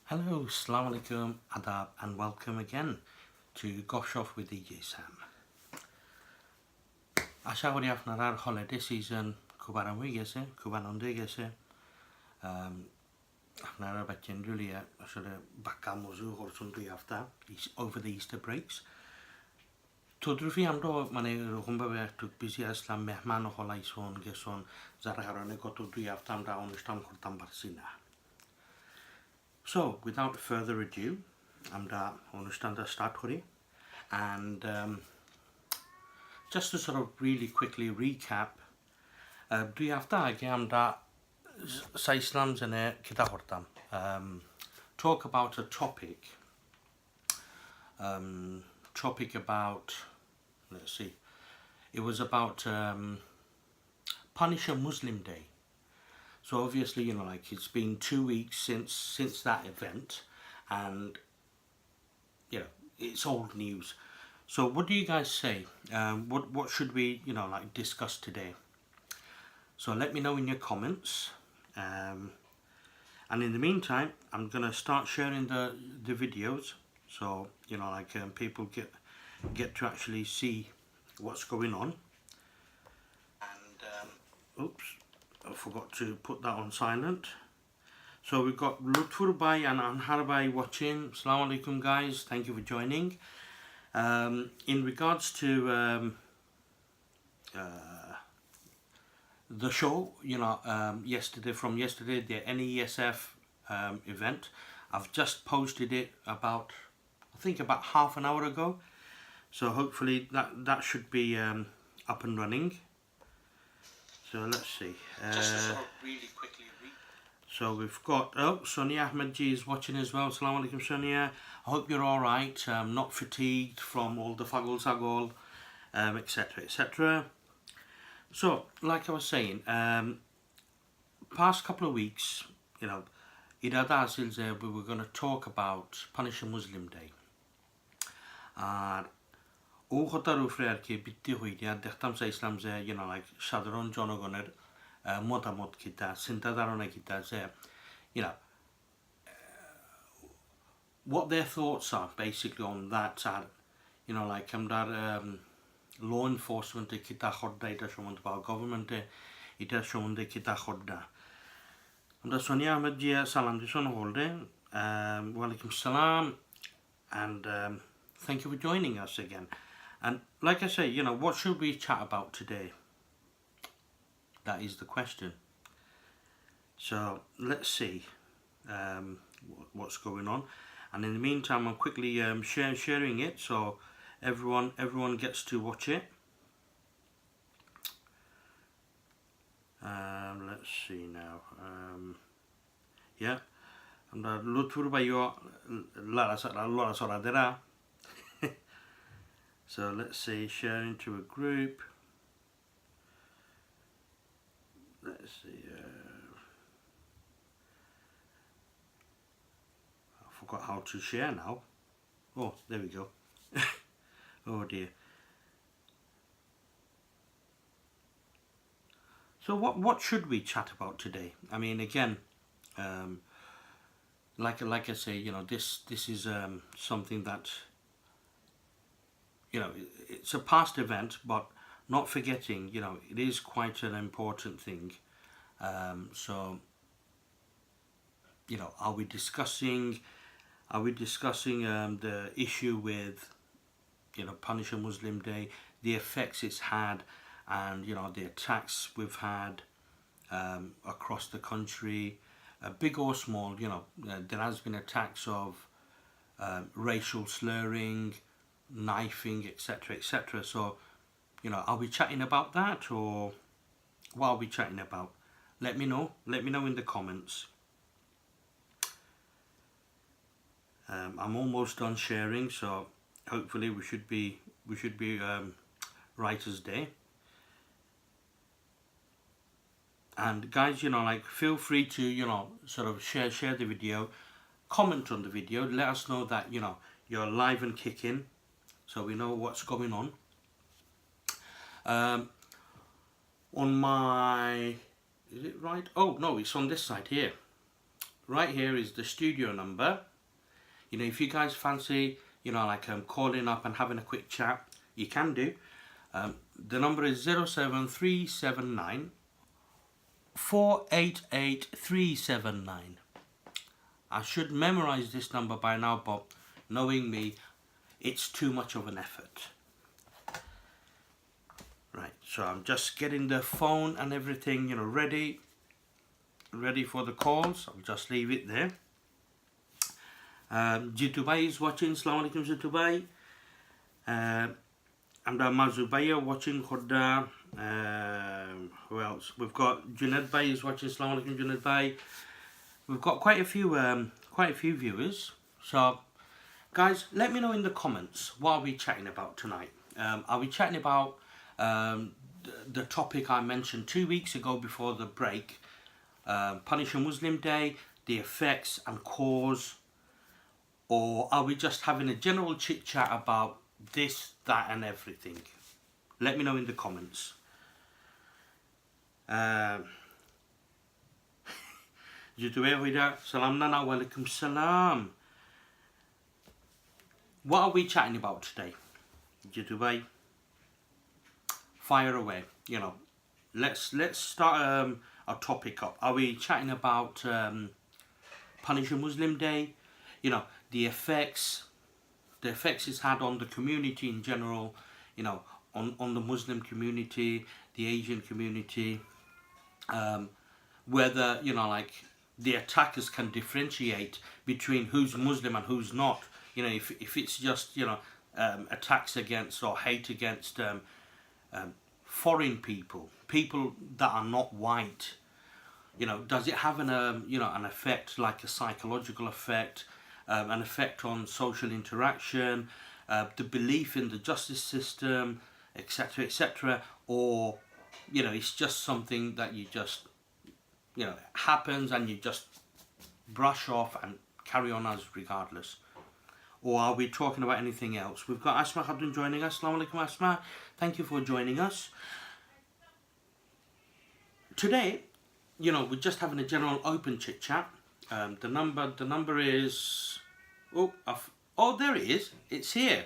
Hello, Assalamu alaikum, adab, and welcome again to Goff Shoff with EjaySam. আশা করি আপনারা holiday season খুব আরাম হয়ে গেছে, খুব আনন্দ হয়ে গেছে। আপনারা বাচ্চা জুলিয়া আসলে বাক্কা মজু করছেন 2 হপ্তাহ over the Easter breaks. তদ্রুপি আমরা মানে এরকমভাবে একটু বিজি আসলাম, মেহমান হলাইছন গেছন, যার কারণে গত 2 হপ্তাহ আমরা অনুষ্ঠান করতাম পারছি না। So, without further ado, আমরা অনুষ্ঠানটা স্টার্ট করি and just to sort of really quickly recap, 2 হপ্তাহ আগে আমরা সাইসলাম জেনে কিতা করতাম, talk about a topic about, let's see, it was about Punish a Muslim Day. So obviously, you know, like it's been 2 weeks since that event, and you know, it's old news. So what do you guys say? What should we, you know, like discuss today? So let me know in your comments. And in the meantime, I'm gonna start sharing the videos, so you know, like people get to actually see what's going on. And oops. I forgot to put that on silent. So we've got Lutfur Bhai and Anhar Bhai watching. Assalamu alaikum guys, thank you for joining. In regards to the show, you know, yesterday, the NESF event, I've just posted it about, I think about half an hour ago. So hopefully that should be up and running. So let's see. Just to sort of really quickly So we've got, Sonia Ahmed G is watching as well. Assalamu alaikum, Sonia. I hope you're all right, not fatigued from all the fagol sagol, etc, etc. So, like I was saying, past couple of weeks, you know, we were going to talk about Punish a Muslim Day. ও কথার উপরে আর কি ভিত্তি হইয়া দেখতাম চাইছিলাম যে, you know, like সাধারণ জনগণের মতামত কিতা, চিন্তা ধারণা কিতা, যে you know, what their thoughts are basically on that, R you know, like আমরা law enforcement কিতা খর্দা এটার সম্বন্ধে, বা গভর্নমেন্টে এটার সম্বন্ধে কিতা খর্দা। আমরা সোনিয়া আহমেদ জিয়া সালাম দিছন হোল্ডে, ওয়ালাইকুম সালাম, and thank you for joining us again. And like I say, you know, what should we chat about today? That is the question. So let's see what's going on. And in the meantime, I'm quickly sharing it so everyone gets to watch it. Let's see now. Yeah. And Lutfur Bayo Lara Soradera. So let's see, share into a group. Let's see. I forgot how to share now. Oh, there we go. Oh dear. So what should we chat about today? I mean, again, like I say, you know, this is something that, you know, it's a past event, but not forgetting, you know, it is quite an important thing. So, you know, are we discussing the issue with, you know, Punish a Muslim Day, the effects it's had, and you know, the attacks we've had across the country, big or small. You know, there has been attacks of racial slurring, knifing, etc, etc. So, you know, are we chatting about that, or what are we chatting about? Let me know in the comments. I'm almost done sharing, so hopefully we should be right as day. And guys, you know, like, feel free to, you know, sort of share the video, comment on the video, let us know that, you know, you're live and kicking, so we know what's going on. On my, is it right? Oh no, it's on this side here. right here is the studio number. You know, if you guys fancy, you know, like calling up and having a quick chat, you can do. The number is 07379 488 379. I should memorize this number by now, but knowing me, it's too much of an effort. Right, so I'm just getting the phone and everything, you know, ready for the calls. I'll just leave it there. Dubai is watching. Assalamu alaikum Dubai. And Mazubaya watching Khudda. Who else? We've got Junaid Bhai is watching. Assalamu alaikum Junaid Bhai. We've got quite a few viewers. So guys, let me know in the comments, what are we chatting about tonight? Are we chatting about the topic I mentioned 2 weeks ago before the break, Punish a Muslim Day, the effects and cause, or are we just having a general chit chat about this, that and everything? Let me know in the comments. Salam nana, walaikum salam. What are we chatting about today? Dubai, fire away. You know, let's start a topic up. Are we chatting about Punish a Muslim Day? You know, the effects it's had on the community in general. You know, on the Muslim community, the Asian community. Whether, you know, like the attackers can differentiate between who's Muslim and who's not. You know, if it's just, you know, attacks against or hate against foreign people that are not white, you know, does it have an you know, an effect, like a psychological effect, an effect on social interaction, the belief in the justice system, etc., etc., or, you know, it's just something that you just, you know, happens and you just brush off and carry on as regardless? Or are we talking about anything else? We've got Asma Khatun joining us. Assalamu alaikum Asma. Thank you for joining us. Today, you know, we're just having a general open chit chat. The number is, oh, there it is. It's here,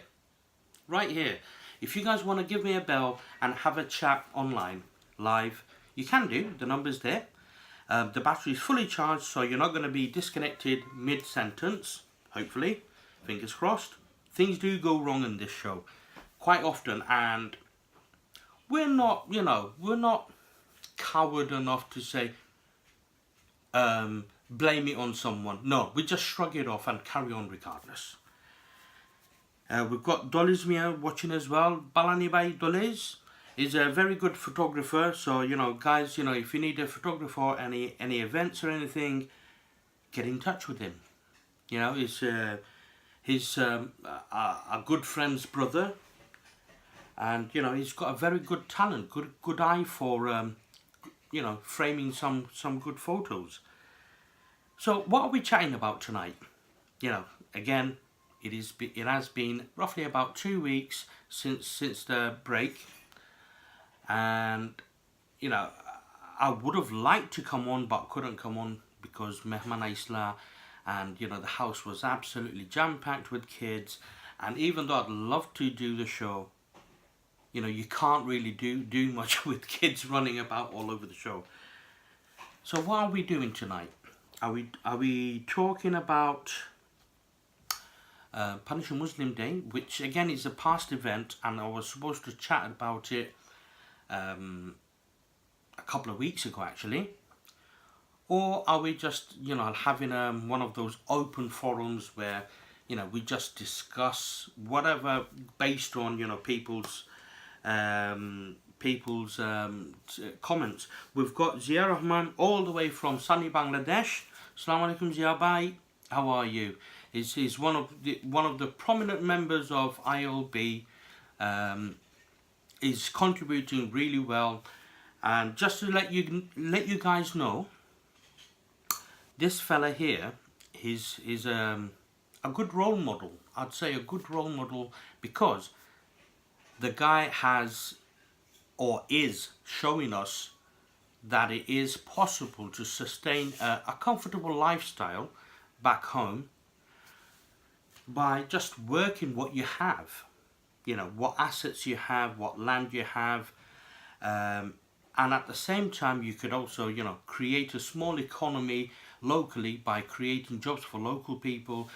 right here. If you guys want to give me a bell and have a chat online, live, you can do. The number's there. The battery is fully charged, so you're not going to be disconnected mid-sentence, hopefully. Fingers crossed. Things do go wrong in this show quite often, and we're not, you know, we're not coward enough to say, blame it on someone. No, we just shrug it off and carry on regardless. We've got Doliz Mia watching as well. Balani Bhai Doliz is a very good photographer, so, you know, guys, you know, if you need a photographer or any events or anything, get in touch with him. You know, he's a good friend's brother, and, you know, he's got a very good talent, good eye for you know, framing some good photos. So what are we chatting about tonight? You know, again, it has been roughly about 2 weeks since the break, and, you know, I would have liked to come on but couldn't come on because Mehman Isla, and, you know, the house was absolutely jam-packed with kids, and even though I'd love to do the show, you know, you can't really do much with kids running about all over the show. So what are we doing tonight? Are we talking about Punish a Muslim Day, which again is a past event, and I was supposed to chat about it a couple of weeks ago actually? Or are we just, you know, having one of those open forums where, you know, we just discuss whatever based on, you know, people's comments. We've got Zia Rahman all the way from sunny Bangladesh. Assalamu alaikum Zia Bhai. How are you? He's one of the prominent members of ILB. Is contributing really well, and just to let you guys know, this fella here is a good role model. I'd say a good role model, because the guy has, or is, showing us that it is possible to sustain a comfortable lifestyle back home by just working what you have. You know, what assets you have, what land you have, and at the same time you could also, you know, create a small economy locally by creating jobs for local people.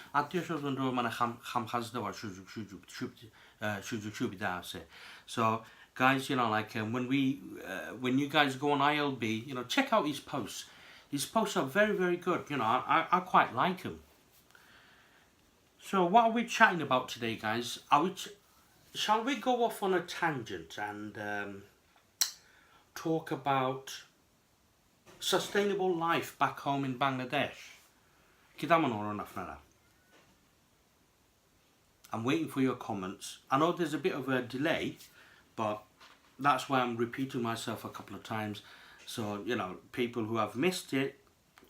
So guys, you know, like when you guys go on ILB, you know, check out his posts. His posts are very, very good. You know, I quite like them. So what are we chatting about today, guys? Shall we go off on a tangent and talk about sustainable life back home in Bangladesh? I'm waiting for your comments. I know there's a bit of a delay, but that's why I'm repeating myself a couple of times. So, you know, people who have missed it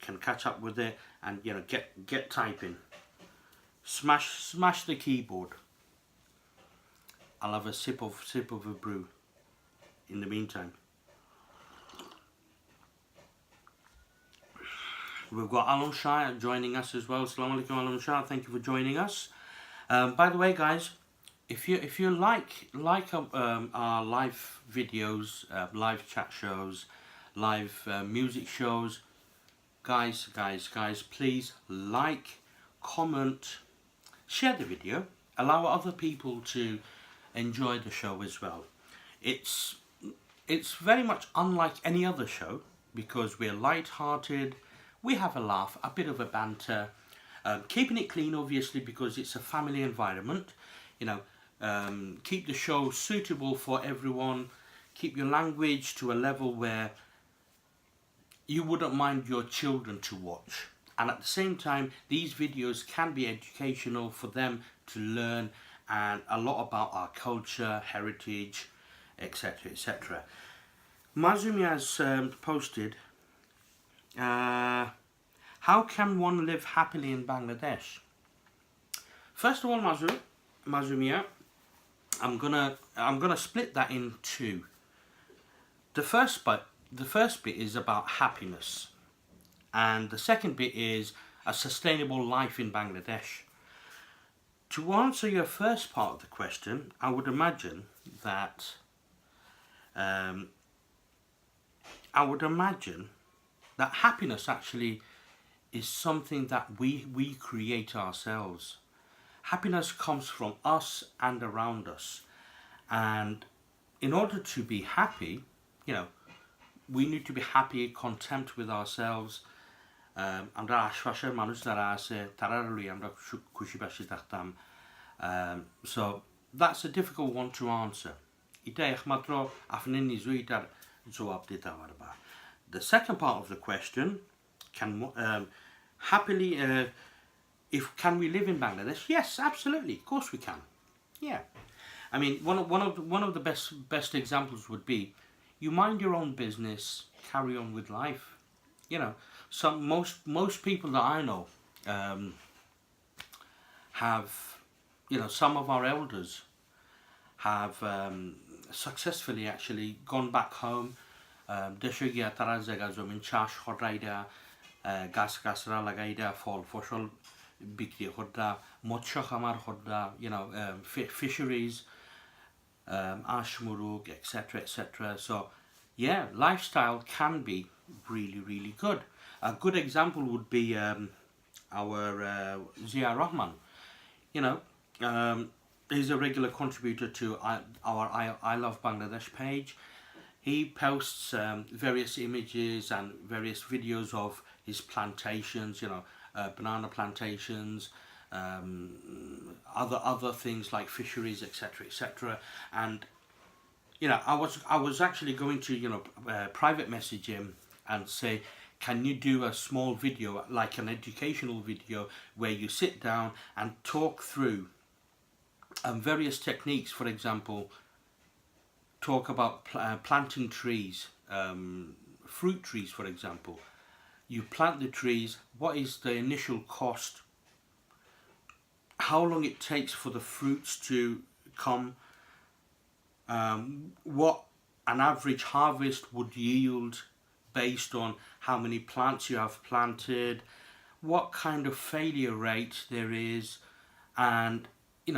can catch up with it and, you know, get typing. Smash the keyboard. I'll have a sip of a brew in the meantime. We've got Alan Shah joining us as well. Assalamu alaikum, Alan Shah. Thank you for joining us. By the way, guys, if you like our live videos, live chat shows, live music shows, guys, please like, comment, share the video, allow other people to enjoy the show as well. It's very much unlike any other show because we're light-hearted, we have a laugh, a bit of a banter, keeping it clean obviously because it's a family environment. You know, keep the show suitable for everyone, keep your language to a level where you wouldn't mind your children to watch. And at the same time, these videos can be educational for them to learn and a lot about our culture, heritage, etc, etc. Mazumi has posted, how can one live happily in Bangladesh? First of all, Mazumia, I'm gonna split that in two. The first bit is about happiness, and the second bit is a sustainable life in Bangladesh. To answer your first part of the question, I would imagine that happiness actually is something that we create ourselves. Happiness comes from us and around us, and in order to be happy, you know, we need to be happy, content with ourselves. আমরা আশপাশের মানুষ যারা আছে তারার লই আমরা খুশি-বাসি থাকতাম. So that's a difficult one to answer. এটা একমাত্র আপনি নিজে এটার জবাব দিতে পারবা. The second part of the question, can can we live in Bangladesh? Yes, absolutely. Of course we can. Yeah. I mean, one of the best examples would be you mind your own business, carry on with life. You know, most people that I know have, you know, some of our elders have successfully actually gone back home. দেশে গিয়া তারা জায়গা জমিন চাষ করাইরা, গাছ-গাছরা লাগাইরা, ফল ফসল বিক্রি করা, মৎস্য খামার করা, you know, fisheries, ashmurug, etc, etc. So yeah, lifestyle can be really good. A good example would be our Zia Rahman. You know, he's a regular contributor to our I Love Bangladesh page. He posts various images and various videos of his plantations, you know, banana plantations, other things like fisheries, etc, etc. And you know, I was actually going to, you know, private message him and say, can you do a small video, like an educational video, where you sit down and talk through various techniques. For example, talk about planting trees, fruit trees, for example. You plant the trees, what is the initial cost, how long it takes for the fruits to come, what an average harvest would yield based on how many plants you have planted, what kind of failure rate there is, and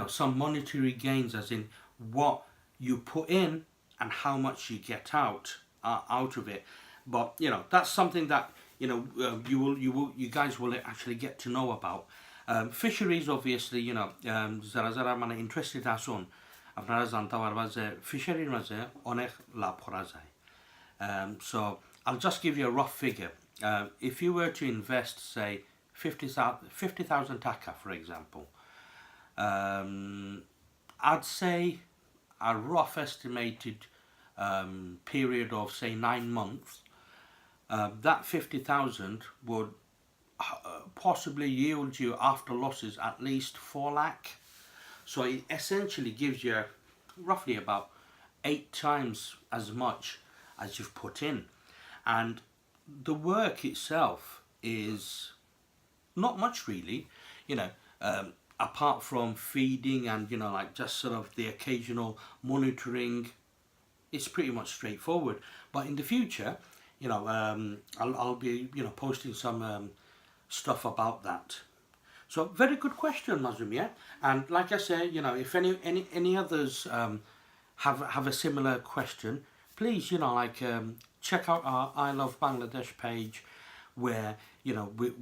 some monetary gains, as in what you put in and how much you get out of it. But that's something that you guys will actually get to know about. Fisheries, obviously, zara mana interested asun আপনারা জানতে পারবা যে ফিশারির মাঝে অনেক লাভ করা যায়. So I'll just give you a rough figure. If you were to invest, say, 50,000 taka, for example, I'd say a rough estimated period of, say, 9 months, that 50,000 would possibly yield you, after losses, at least 4 lakh. So it essentially gives you roughly about 8 times as much as you've put in. And the work itself is not much really, apart from feeding and like just sort of the occasional monitoring. It's pretty much straightforward. But in the future, I'll be posting some stuff about that. So very good question, Mazum, yeah? And like I say, if any others have a similar question, please, check out our I Love Bangladesh page, where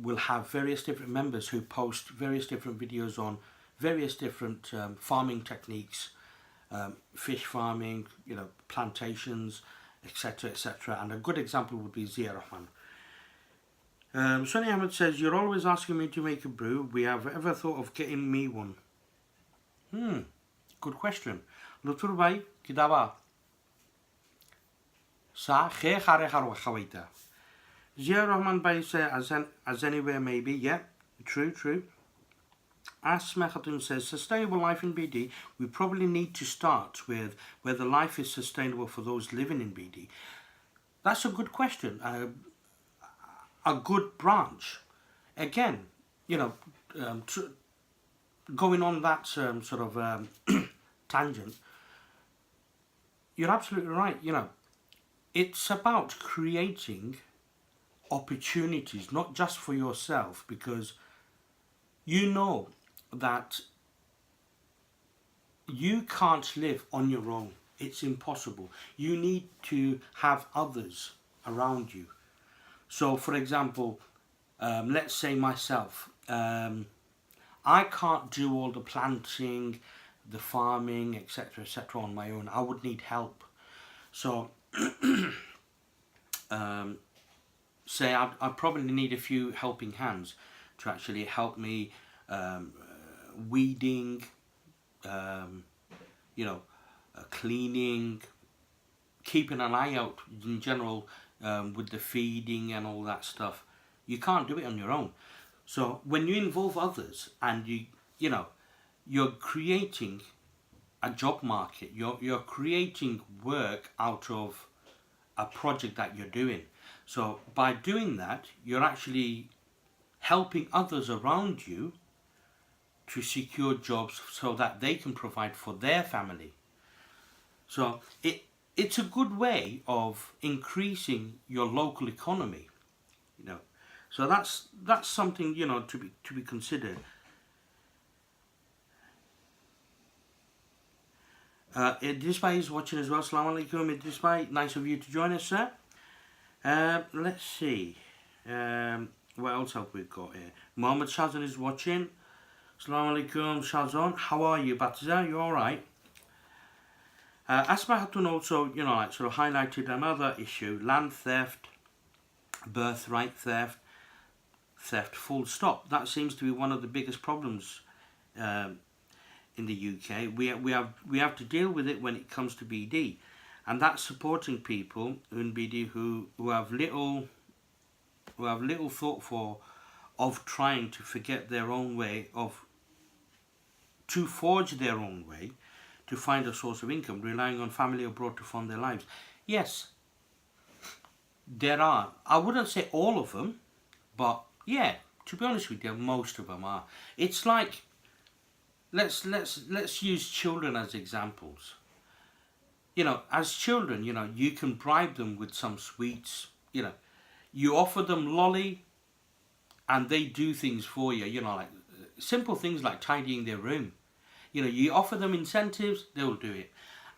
we'll have various different members who post various different videos on various different farming techniques, fish farming, plantations, etc., etc. And a good example would be Zia Rahman. Sonny Ahmed says, you're always asking me to make a brew. We have ever thought of getting me one? Good question. Lutur bhai kidaba sa khe khare kharwa khawaita. Zia Rahman bhai says, as anywhere maybe. Yeah, true. Asma Khatun says, sustainable life in BD, we probably need to start with whether life is sustainable for those living in BD. That's a good question. A good branch. Again, going on that sort of tangent, you're absolutely right. It's about creating opportunities, not just for yourself, because that you can't live on your own. It's impossible. You need to have others around you. So, for example, let's say myself, I can't do all the planting, the farming, etc., etc. on my own. I would need help. So, say I probably need a few helping hands to actually help me weeding, cleaning, keeping an eye out in general, with the feeding and all that stuff. You can't do it on your own. So when you involve others and you're creating a job market, you're creating work out of a project that you're doing. So by doing that, you're actually helping others around you to secure jobs so that they can provide for their family. So it's a good way of increasing your local economy, So that's something to be considered. Idris Bhai is watching as well. Assalamu alaikum, Idris Bhai. Nice of you to join us, sir. Let's see. What else have we got here? Mohammed Shazan is watching. Assalamu alaikum, Shazan. How are you, Batiza? You all right? Asma Hatun also, sort of highlighted another issue: land theft, birthright theft, full stop. That seems to be one of the biggest problems in the UK. We have to deal with it when it comes to BD, and that's supporting people in BD who have little thought of trying to forget their own way, to forge their own way, to find a source of income, relying on family abroad to fund their lives. Yes, there are. I wouldn't say all of them, but yeah, to be honest with you, most of them are. It's like, let's use children as examples. As children, you can bribe them with some sweets, you know, you offer them lolly and they do things for you, you know, like simple things like tidying their room. You know, you offer them incentives, they'll do it.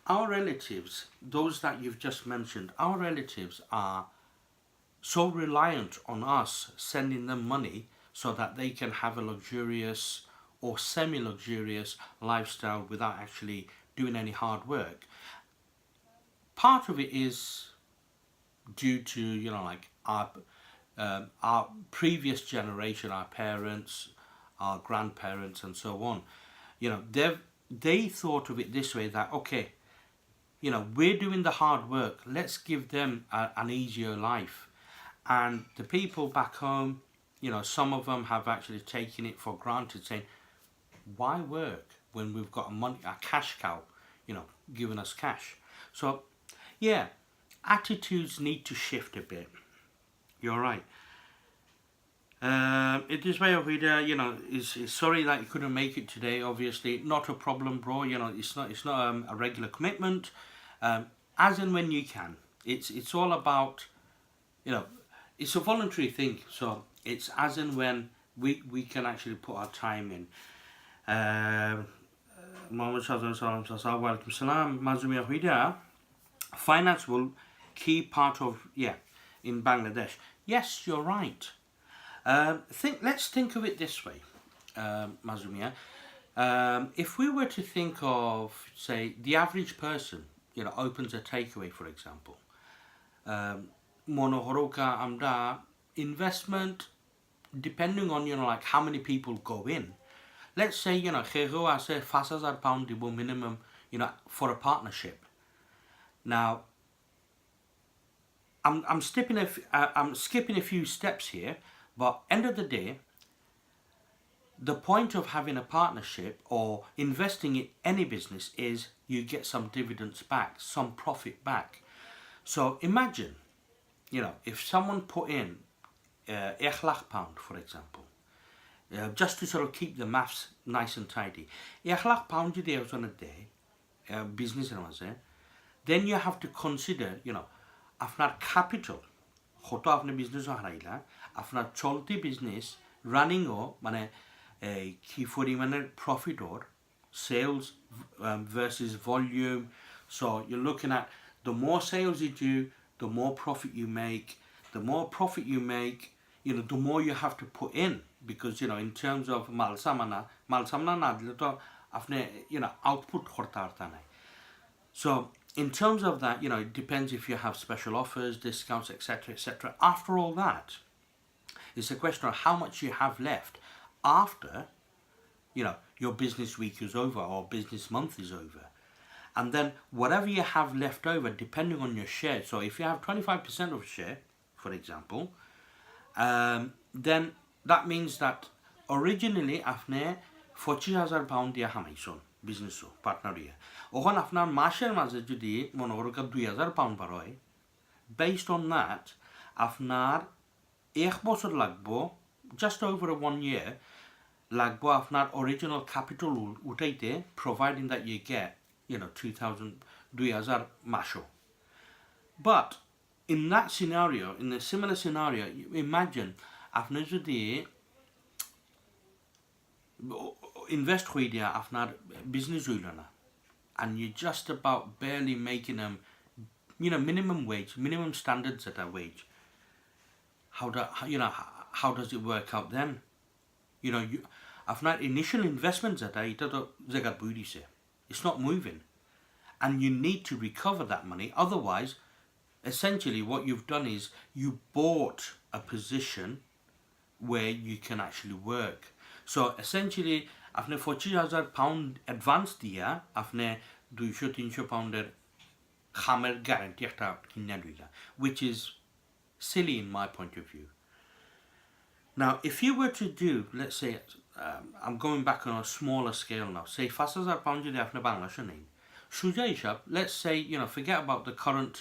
Our relatives, those that you've just mentioned, our relatives are so reliant on us sending them money so that they can have a luxurious or semi-luxurious lifestyle without actually doing any hard work. Part of it is due to, you know, like our previous generation, our parents, our grandparents, and so on. You know, they thought of it this way, that okay, you know, we're doing the hard work, let's give them an easier life. And the people back home, you know, some of them have actually taken it for granted, saying, why work when we've got a cash cow, you know, giving us cash? So, yeah, attitudes need to shift a bit. You're right. It is way of video, you know, is sorry that you couldn't make it today. Obviously, not a problem, bro. You know, it's not a regular commitment. As and when you can. It's all about, you know, it's a voluntary thing. So it's as and when we can actually put our time in. Muhammad Walaikum Salam. Mazumia Huida. Finance will key part of, yeah, in Bangladesh. Yes, you're right. Let's think of it this way, Mazumia. If we were to think of, say, the average person, you know, opens a takeaway, for example. Monohoroka amda investment, depending on, you know, like how many people go in. Let's say, you know, khego ase £5,000 dibo minimum, you know, for a partnership. Now, I'm skipping a few steps here, but end of the day, the point of having a partnership or investing in any business is you get some dividends back, some profit back. So imagine, you know, if someone put in £1,000,000, for example, just to sort of keep the maths nice and tidy. £1,000,000 a day was on a day, business and was then you have to consider, you know, আপনার capital কত আপনি business হারাইলা, আপনার চলতি business running ও মানে কি পরিমাণের profit or sales versus volume. So you're looking at the more sales you do, the more profit you make. The more profit you make, you know, the more you have to put in, because, you know, in terms of মাল সামানা না দিলে তো আপনি, you know, output করতে পারতা নাই. So in terms of that, you know, it depends if you have special offers, discounts, etc., etc. After all that, it's a question of how much you have left after, you know, your business week is over or business month is over. And then whatever you have left over, depending on your share. So if you have 25% of a share, for example, then that means that originally আপনি £25,000 দিয়া হামাইছন বিজনেসও পার্টনারিয়া, ওখানে আপনার মাসের মাঝে যদি মনে করো £2,000 বার হয়, based on that আপনার 1 বছর লাগবো, just over 1 year লাগবো আপনার original capital উঠাইতে, providing that you get, you know, 2,000 মাসও. But in that scenario, in a similar scenario, you imagine আপনি যদি invest হইয়া আপনার business হইল না, and you're just about barely making them, you know, minimum wage, minimum standards at that wage. How does it work out then? You know, আপনার initial investment যেটা, এটা তো জায়গা বুড়িছে, it's not moving, and you need to recover that money. Otherwise, essentially what you've done is you bought a position where you can actually work. So essentially আপনি £25,000 advance দিয়া আপনি £200-300 খামের guarantee একটা কিনে লইলা, which is silly in my point of view. Now, if you were to do, let's say, I'm going back on a smaller scale now, say £5,000 যদি আপনি বাংলাদেশে নেন, সোজা হিসাব, let's say, you know, forget about the current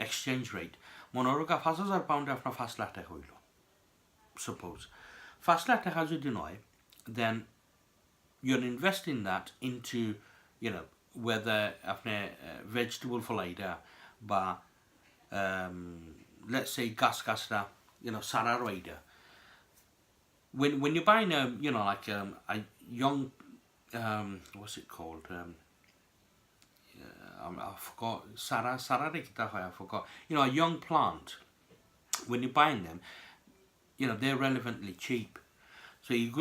exchange rate, মনে করো £5,000 আপনার 5 লাখ টাকা হইল, suppose 5 লাখ টাকা যদি নয়, then you're investing that into, you know, whether আপনি vegetable ফলাইটা বা let's say gas da, Sarah Rider. When you're buying a a young what's it called? I forgot. Sarah I forgot. A young plant. When you're buying them, they're relevantly cheap. So you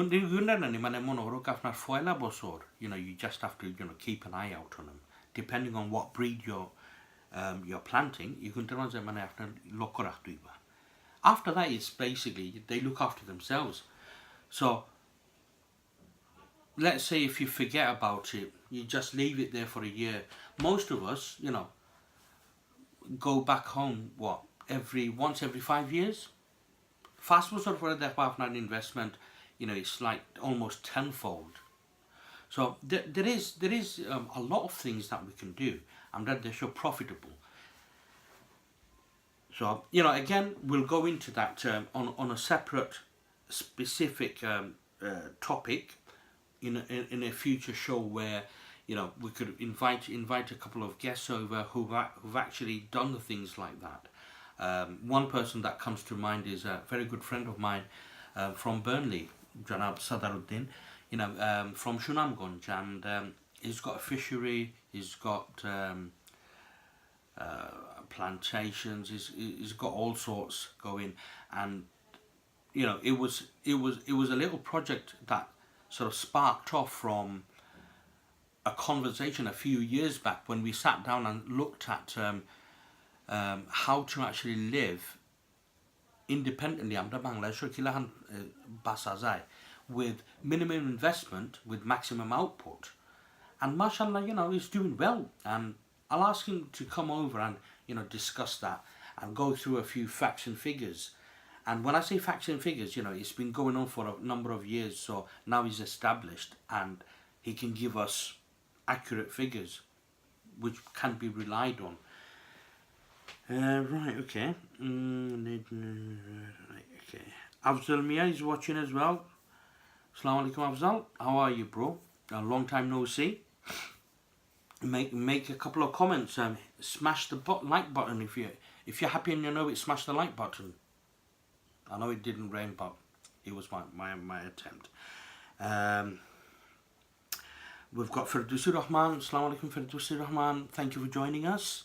just have to keep an eye out on them. Depending on what breed you're planting, you can tell them after look. After that, it's basically they look after themselves. So let's say if you forget about it, you just leave it there for a year. Most of us, go back home once every 5 years. Fast was sort of an investment, it's like almost tenfold. So there is a lot of things that we can do, and that they're so profitable. So again, we'll go into that on a separate, specific topic in a future show where we could invite a couple of guests over who've actually done the things like that. One person that comes to mind is a very good friend of mine from Burnley, Janab Sadaruddin, from Shunamgunj, and he's got a fishery, he's got plantations, he's got all sorts going, and it was a little project that sort of sparked off from a conversation a few years back when we sat down and looked at how to actually live independently with minimum investment with maximum output. And mashallah, he's doing well, and I'll ask him to come over and discuss that and go through a few facts and figures. And when I say facts and figures, it's been going on for a number of years, so now he's established and he can give us accurate figures which can be relied on. Right, okay. Okay. Afzal Mia is watching as well. Assalamu alaikum, Afzal. How are you, bro? A long time no see. Make a couple of comments. Smash the like button if you're happy and smash the like button. I know it didn't rain, but it was my attempt. We've got Firdausi Rahman. Assalamu alaikum, Firdausi Rahman. Thank you for joining us.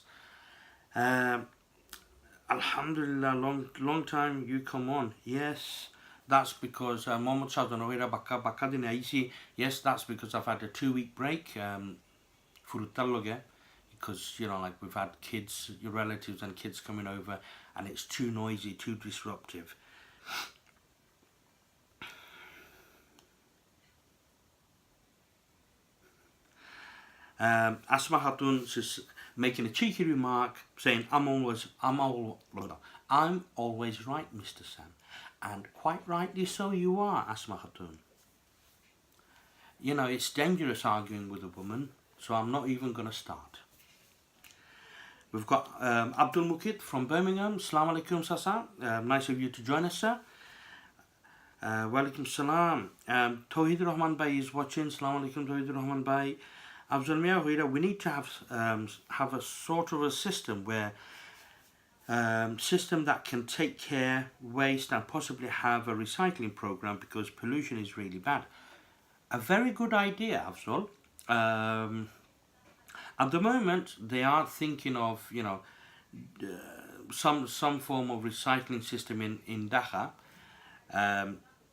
Alhamdulillah, long time you come on. Yes, that's because Mohammad Sadanoira Bakadine Aisi. Yes, that's because I've had a 2-week break. Because we've had kids, your relatives and kids coming over, and it's too noisy, too disruptive. Asma Hatun is making a cheeky remark, saying, I'm always right, Mr. Sam. And quite rightly so you are, Asma Hatun. It's dangerous arguing with a woman, so I'm not even going to start. We've got Abdul Mukid from Birmingham. Assalamu alaikum, Sasa. Nice of you to join us, sir. Walaikum salam. Tawheed Rahman Bhai is watching. Assalamu alaikum, Tawheed Rahman Bhai. Afzal Mia Huira, we need to have a sort of a system where system that can take care, waste, and possibly have a recycling program, because pollution is really bad. A very good idea, Afzal. At the moment, they are thinking of some form of recycling system in Dhaka.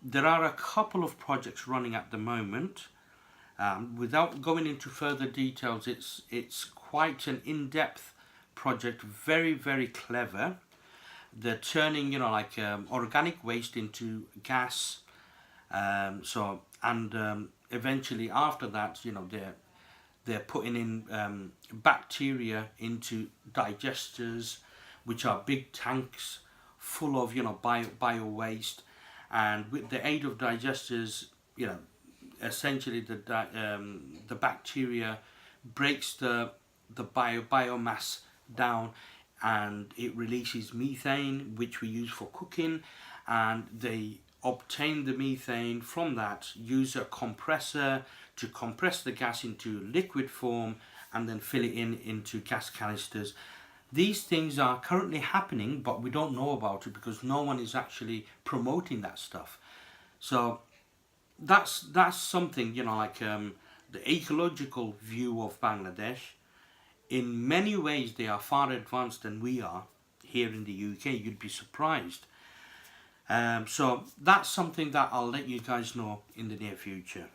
There are a couple of projects running at the moment. Without going into further details, it's quite an in-depth project, very, very clever. They're turning organic waste into gas. Eventually after that, they're putting in bacteria into digesters, which are big tanks full of bio waste, and with the aid of digesters, essentially the bacteria breaks the biomass down, and it releases methane, which we use for cooking, and they obtain the methane from that, use a compressor to compress the gas into liquid form, and then fill it into gas canisters. these things are currently happening, but we don't know about it because no one is actually promoting that stuff. So that's something, the ecological view of Bangladesh. In many ways, they are far advanced than we are here in the UK. You'd be surprised. So that's something that I'll let you guys know in the near future,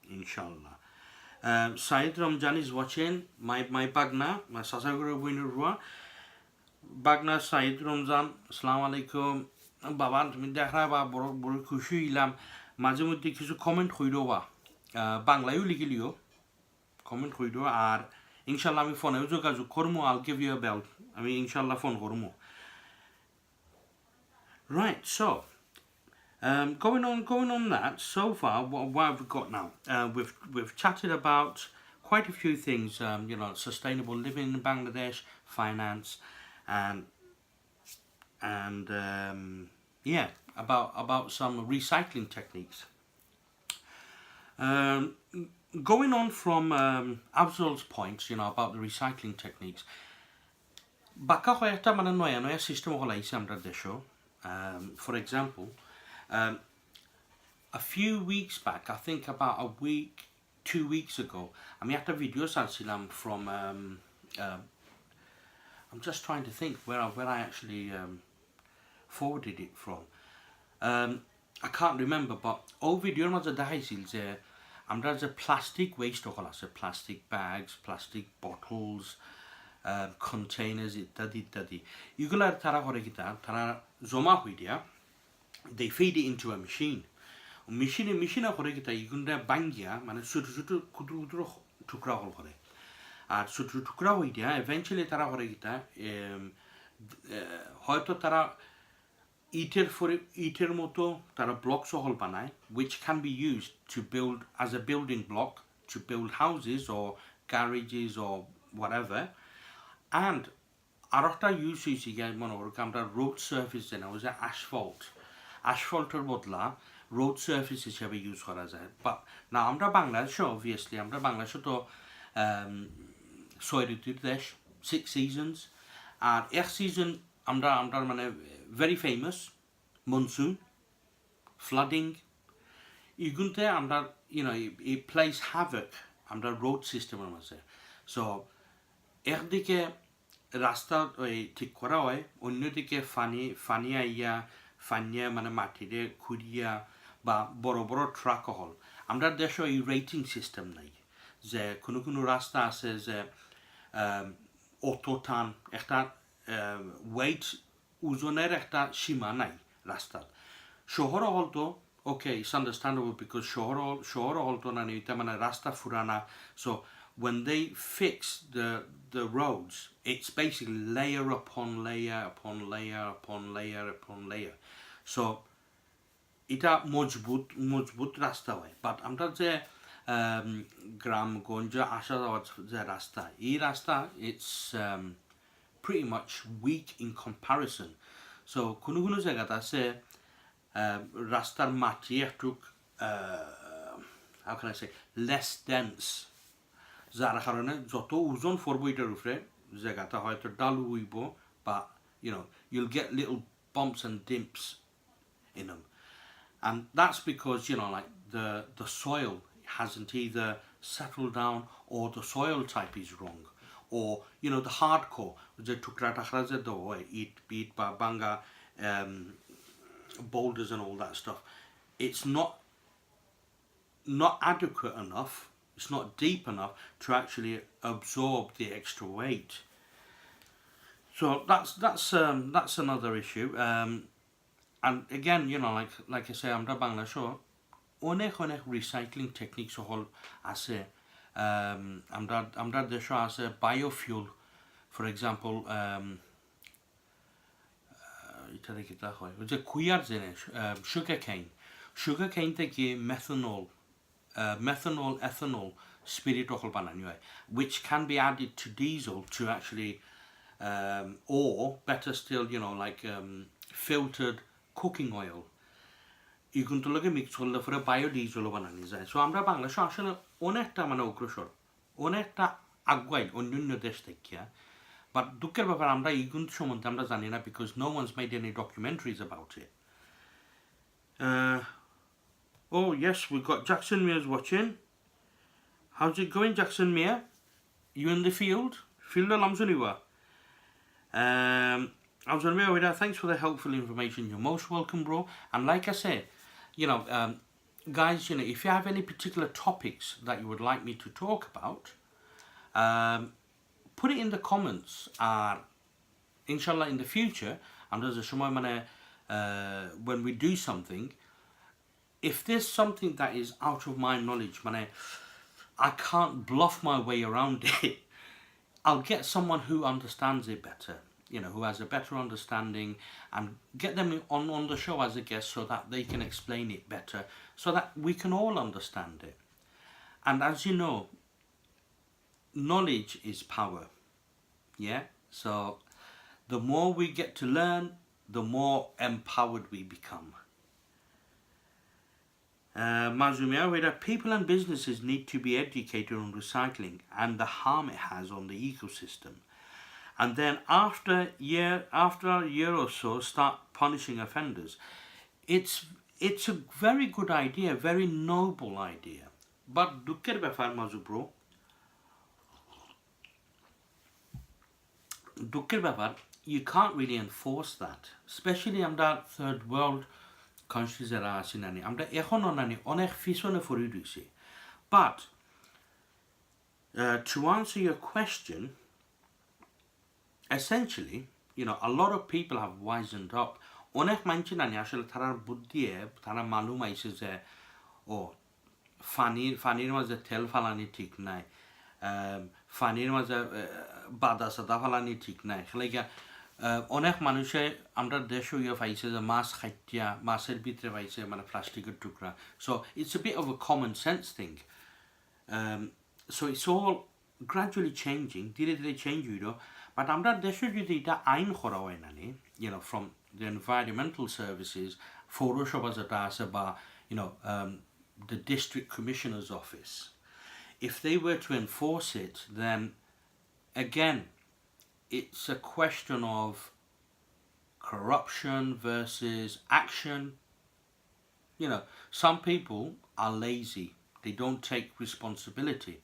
inshallah. Saeed Ramjan is watching. My Bagna, my Sasaguru Winurwa. Bagna Saeed Ramjan, Assalamu alaikum. Baba, তুমি দেখা বা বড় বড় খুশি হইলাম মাঝে মধ্যে কিছু কমেন্ট কইরো বা বাংলায়ও লিখিলিও কমেন্ট কইরো আর ইনশাআল্লাহ আমি ফোনেও যোগাযোগ করমু I'll give you a bell আমি ইনশাআল্লাহ ফোন করমু right so going on that so far what have we got now we've chatted about quite a few things sustainable living in Bangladesh finance and yeah, about some recycling techniques. Going on from Afzal's points, about the recycling techniques. Baka hoyata mana noya system holaise amra desho. For example, a few weeks back, I think about 2 weeks ago, আমি একটা video salsilam from I'm just trying to think where I actually forwarded it from. I can't remember, but all video maze dekhaisil je amra je plastic waste hol ase plastic bags, plastic bottles, containers ittadi egular tara kore kita tara joma hoi dia they feed it into a machine kore kita egunda bangia mane choto choto kudru টুকরা হল করে আর ছোট টুকরা হই দিয়া eventually তারা করে কিটা হয়তো তারা ইটের মতো তারা ব্লক সহল বানায় which can be used to build as a building block to build houses or garages or whatever and আরেকটা ইউজ হয়েছে মনে করো আমরা রোড সার্ফেস যেন ওই যে asphaltের বদলা road surface হিসেবে ইউজ করা যায় না আমরা বাংলাদেশে obviously আমরা বাংলাদেশে তো 6 ঋতুর দেশ 6 seasons আর এক সিজন আমরা মানে very famous monsoon flooding এগুলোতে আমরা it plays havoc আমরা road সিস্টেমের মাঝে so একদিকে রাস্তা ঠিক করা হয় অন্যদিকে ফানি আইয়া ফানিয়া মানে মাটিরে খুঁড়িয়া বা বড় বড় ট্রাক হল আমরা দেশে এই রেটিং সিস্টেম নাই যে কোনো রাস্তা আছে যে অটো টান একটা ওয়েট ওজনের একটা সীমা নাই রাস্তার শহর হল তো ওকে ইটস আন্ডারস্ট্যান্ডেবল বিকজ শহর হল তো না এটা মানে রাস্তা ফুরানা so when they fix the roads it's basically layer upon layer upon layer upon layer upon layer so এটা মজবুত রাস্তা হয় বাট আমরা যে গ্রামগঞ্জে আসা যাওয়ার যে রাস্তা এই রাস্তা it's pretty much weak in comparison so কোনো জায়গাতে আছে রাস্তার মাটি একটু how can I say less dense যার কারণে যত ওজন পড়বো এটার উপরে জায়গাটা হয়তো ডালু হইব বা you'll get little bumps and dimps in them and that's because like the soil hasn't either settled down or the soil type is wrong or the hardcore the tukra takhra je do eat beat ba banga boulders and all that stuff it's not adequate enough it's not deep enough to actually absorb the extra weight so that's another issue and again like I say আমরা বাংলাদেশে অনেক recycling techniques হল আছে আমরা দেশে আছে biofuel for example এটা দেখি তা হয় যে কুইয়ার জিনিস sugar cane থেকে methanol ethanol spirit হল বানানো হয় which can be added to diesel to actually or better still filtered cooking oil এগুলো লগে মিক্স করলে পরে বায়োডিজেল বানানো যায় সো আমরা বাংলাদেশে আসলে অনেকটা মানে অগ্রসর অনেকটা আগুয়াই অন্যান্য দেশ থেকে But দুঃখের ব্যাপার আমরা এই কিন্তু সম্বন্ধে আমরা জানি না because no one's made any documentaries about it. Oh yes, we've got Jackson Mears watching. How's it going, Jackson Mear? You in the field? Field Lamsuniwa. I was on my way there. Thanks for the helpful information. You're most welcome, bro. And like I say, you know, guys, you know, if you have any particular topics that you would like me to talk about, put it in the comments. Inshallah, in the future, and there's a shomai mane, when we do something, if there's something that is out of my knowledge, mane, I can't bluff my way around it. I'll get someone who understands it better, you know, who has a better understanding, and get them on the show as a guest so that they can explain it better, so that we can all understand it. And as you know, knowledge is power. Yeah? So the more we get to learn, the more empowered we become. Mazumia, where people and businesses need to be educated on recycling and the harm it has on the ecosystem. And then after a year or so, start punishing offenders. It's a very good idea, very noble idea. But dukker befar mazu bro. Dukker befar, you can't really enforce that, especially under third world countries that are sinani. Amra ekhon onani onek fisone fori roiche. But to answer your question, essentially, you know, a lot of people have wisened up. Onek manche nani ashole tarar buddhiye tara malum aise je oh fanir maze tel falani ঠিক নাই ফানির মাঝে বাদা সাদা ফালানি ঠিক নাই খেলাইগা অনেক মানুষে আমরা দেশও ইয়ে পাইছে যে মাছ খাইটিয়া মাছের ভিতরে পাইছে মানে প্লাস্টিকের টুকরা so it's a bit of a common sense thing so it's all gradually changing ধীরে ধীরে change হইল but আমরা দেশে যদি এটা আইন করা হয় না you know from the environmental services পৌরসভা যেটা আছে বা you know the district commissioner's office, if they were to enforce it, then again it's a question of corruption versus action. You know, some people are lazy, they don't take responsibility,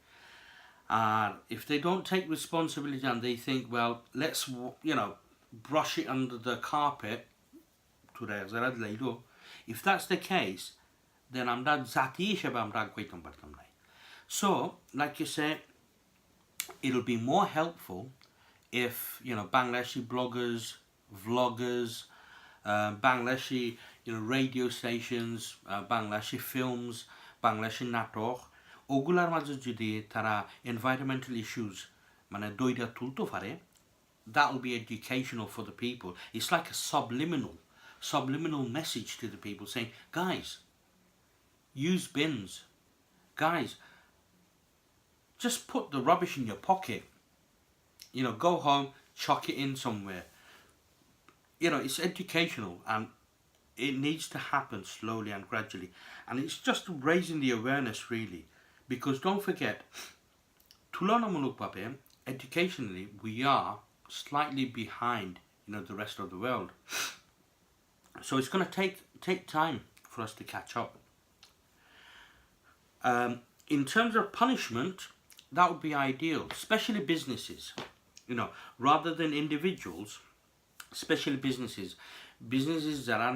and if they don't take responsibility and they think, well, let's, you know, brush it under the carpet, if that's the case, then আমরা জাতি হিসেবে আমরা আগাইতাম পারতাম না. So, like you say, it'll be more helpful if, you know, Bangladeshi bloggers, vloggers, Bangladeshi, you know, radio stations, Bangladeshi films, Bangladeshi natok, ogular maঝে যদি তারা environmental issues মানে দইটা তুলতে পারে, that will be educational for the people. It's like a subliminal message to the people saying, guys, use bins. Guys, just put the rubbish in your pocket. You know, go home, chuck it in somewhere. You know, it's educational and it needs to happen slowly and gradually. And it's just raising the awareness really. Because don't forget, tulanamulukbabe, educationally, we are slightly behind, you know, the rest of the world. So it's going to take time for us to catch up. In terms of punishment, that would be ideal, especially businesses, you know, rather than individuals, especially businesses that are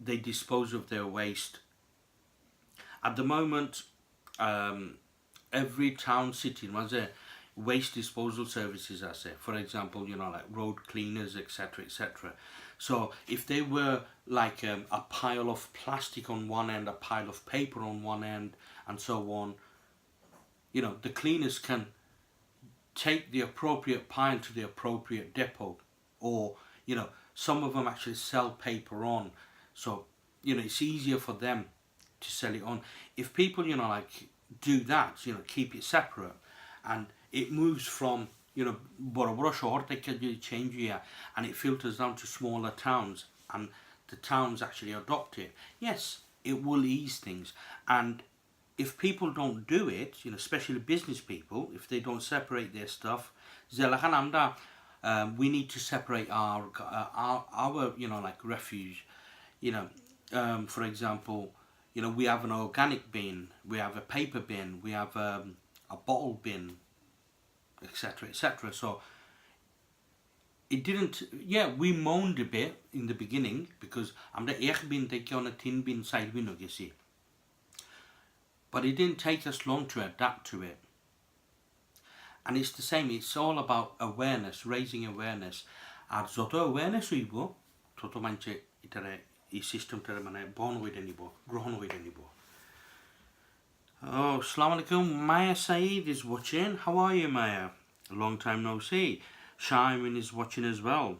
they dispose of their waste. At the moment, every town, city has a waste disposal services, I say, for example, you know, like road cleaners, etc., etc. So if they were like a pile of plastic on one end, a pile of paper on one end, and so on, you know, the cleaners can take the appropriate pile to the appropriate depot, or, you know, some of them actually sell paper on, so, you know, it's easier for them to sell it on. If people, you know, like do that, you know, keep it separate, and it moves from, you know, boro boro shohor theke jodi change here, and it filters down to smaller towns, and the towns actually adopt it, yes, it will ease things. And if people don't do it, you know, especially business people, if they don't separate their stuff, Zelahan amda, we need to separate our like refuge. For example, we have an organic bin, we have a paper bin, we have a bottle bin, etc., etc. So it didn't. Yeah, we moaned a bit in the beginning because I'm the bin take on a tin bin side bin, you see. But it didn't take us long to adapt to it. And it's the same. It's all about awareness, raising awareness. Ar zoto awareness uibo, toto manche itare I system tere mane bon with anibo, grown with anibo. Oh, Assalamu alaikum. Maya Saeed is watching. How are you, Maya? A long time no see. Shaimin is watching as well.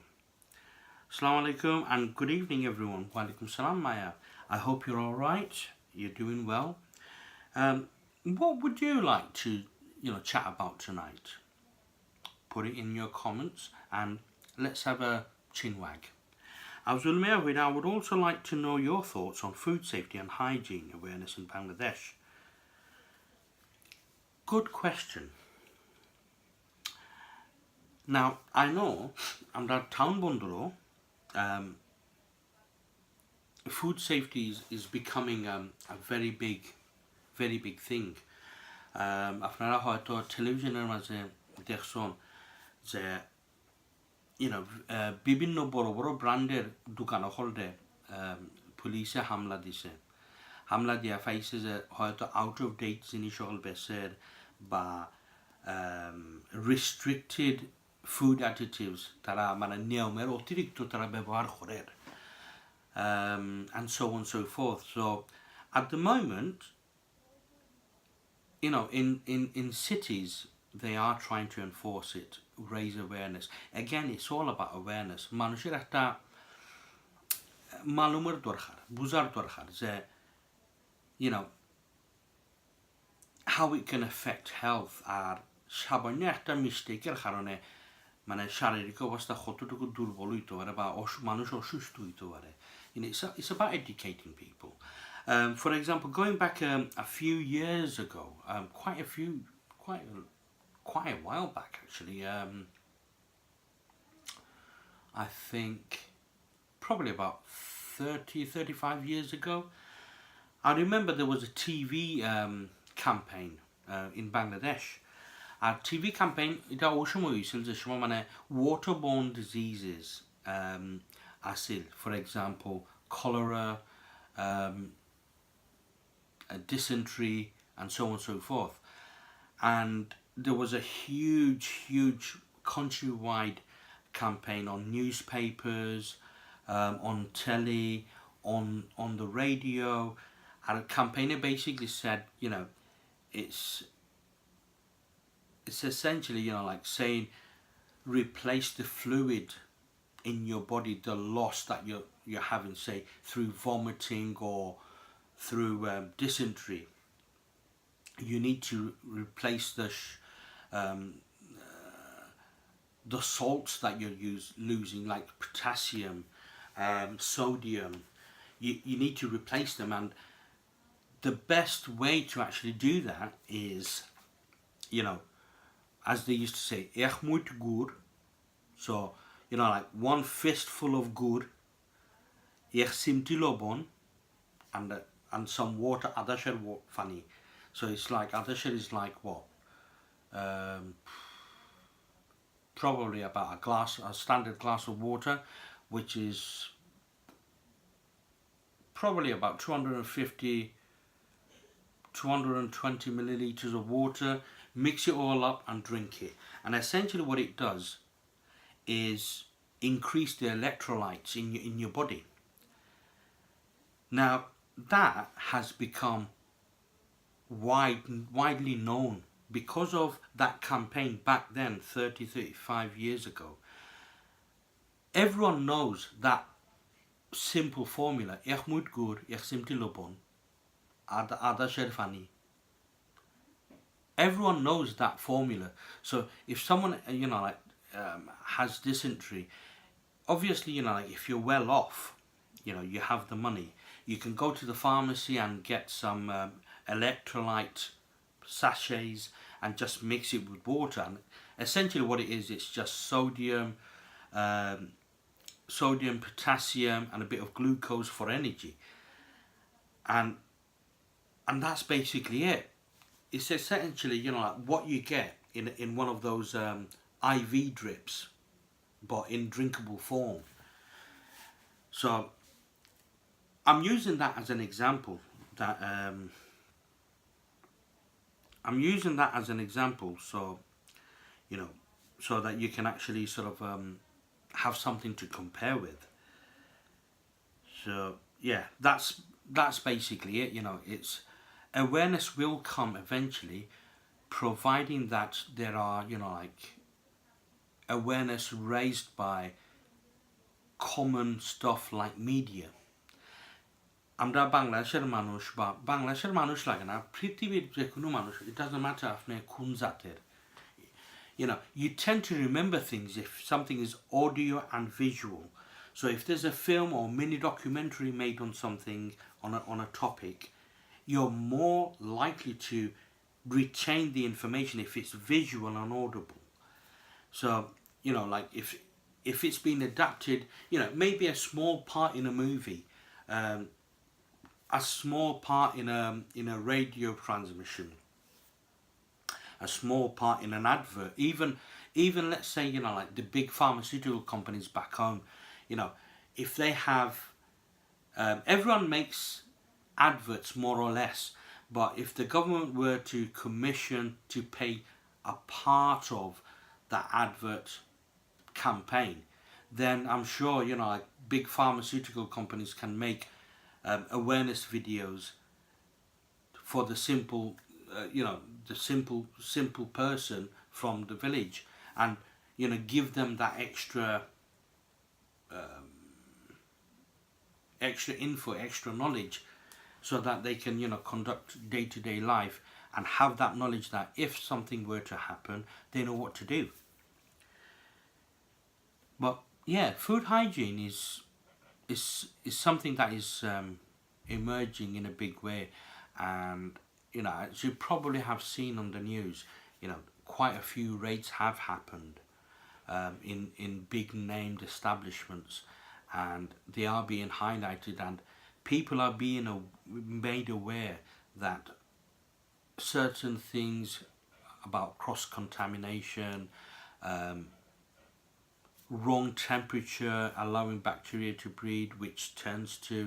Assalamu alaikum and good evening, everyone. Wa alaikum salam, Maya. I hope you're all right. You're doing well. What would you like to, chat about tonight? Put it in your comments and let's have a chinwag. I would also like to know your thoughts on food safety and hygiene awareness in Bangladesh. Good question. Now, I know under town bondoro, food safety is becoming a very big thing. আপনারা হয়তো টেলিভিশনের মাঝে দেখছেন যে বিভিন্ন বড় বড় ব্র্যান্ডের দোকান হলরে পুলিশে হামলা দিয়া পাইছে যে হয়তো আউট অফ ডেট জিনিস সকল বেচের বা রিস্ট্রিক্টেড ফুড অ্যাডিটিভস তারা মানে নিয়মের অতিরিক্ত তারা ব্যবহার করে and so on and so forth. So at the moment, in cities, they are trying to enforce it, raise awareness. Again, it's all about awareness. মানুষের একটা মালুমের দরকার, বুঝার দরকার যে, how it can affect health আর সামান্য একটা মিস্টেকের কারণে মানে শারীরিক অবস্থা কতটুকু দুর্বল হইতে পারে বা মানুষ অসুস্থ হইতে পারে. It's about educating people. For example, going back a few years ago, quite a while back actually, I think probably about 35 years ago, I remember there was a TV campaign in Bangladesh. A TV campaign, এটা ওই সময় হয়েছিল যে সময় মানে waterborne diseases Aseel, for example, cholera, dysentery, and so on and so forth. And there was a huge countrywide campaign on newspapers, on telly, on the radio. And a campaigner basically said, it's essentially, like saying, replace the fluid in your body, the loss that you're having, say, through vomiting or through dysentery. You need to replace the salts that you're losing, like potassium, sodium. You need to replace them, and the best way to actually do that is, as they used to say, "Ech moet gur." So, like one fistful of gur, ech simti lobon, and some water. Adasher funny. So it's like adasher is like what? Probably about a standard glass of water, which is probably about 220 milliliters of water. Mix it all up and drink it. And essentially what it does is increase the electrolytes in your body. Now, that has become widely known because of that campaign back then, 35 years ago. Everyone knows that simple formula. Ich moet gur, ich simti lobon, ada sherfani. Everyone knows that formula. So if someone, has dysentery, obviously, like if you're well off, you have the money, you can go to the pharmacy and get some electrolyte sachets and just mix it with water. And essentially what it is, it's just sodium, potassium, and a bit of glucose for energy, and that's basically it. It's essentially, you know, like what you get in one of those IV drips, but in drinkable form. So I'm using that as an example. So you know, so that you can actually sort of have something to compare with. So yeah, that's basically it. You know, it's awareness will come eventually, providing that there are, you know, like awareness raised by common stuff like media. আমরা বাংলাদেশের মানুষ বা বাংলাদেশের মানুষ লাগে না, পৃথিবীর যে কোনো মানুষ, it doesn't matter আপনি কোন জাতের, you know, you tend to remember things if something is audio and visual. So if there's a film or mini documentary made on something, on a topic, you're more likely to retain the information if it's visual and audible. So, you know, like if it's been adapted, you know, maybe a small part in a movie, a small part in a radio transmission, a small part in an advert, even let's say, you know, like the big pharmaceutical companies back home, you know, if they have, everyone makes adverts more or less, but if the government were to commission to pay a part of that advert campaign, then I'm sure, you know, like big pharmaceutical companies can make awareness videos for the simple, you know, the simple person from the village, and, you know, give them that extra info, extra knowledge, so that they can, you know, conduct day-to-day life and have that knowledge that if something were to happen, they know what to do. But yeah, food hygiene is something that is emerging in a big way, and, you know, as you probably have seen on the news, you know, quite a few raids have happened in big named establishments, and they are being highlighted, and people are being made aware that certain things about cross-contamination, wrong temperature allowing bacteria to breed, which tends to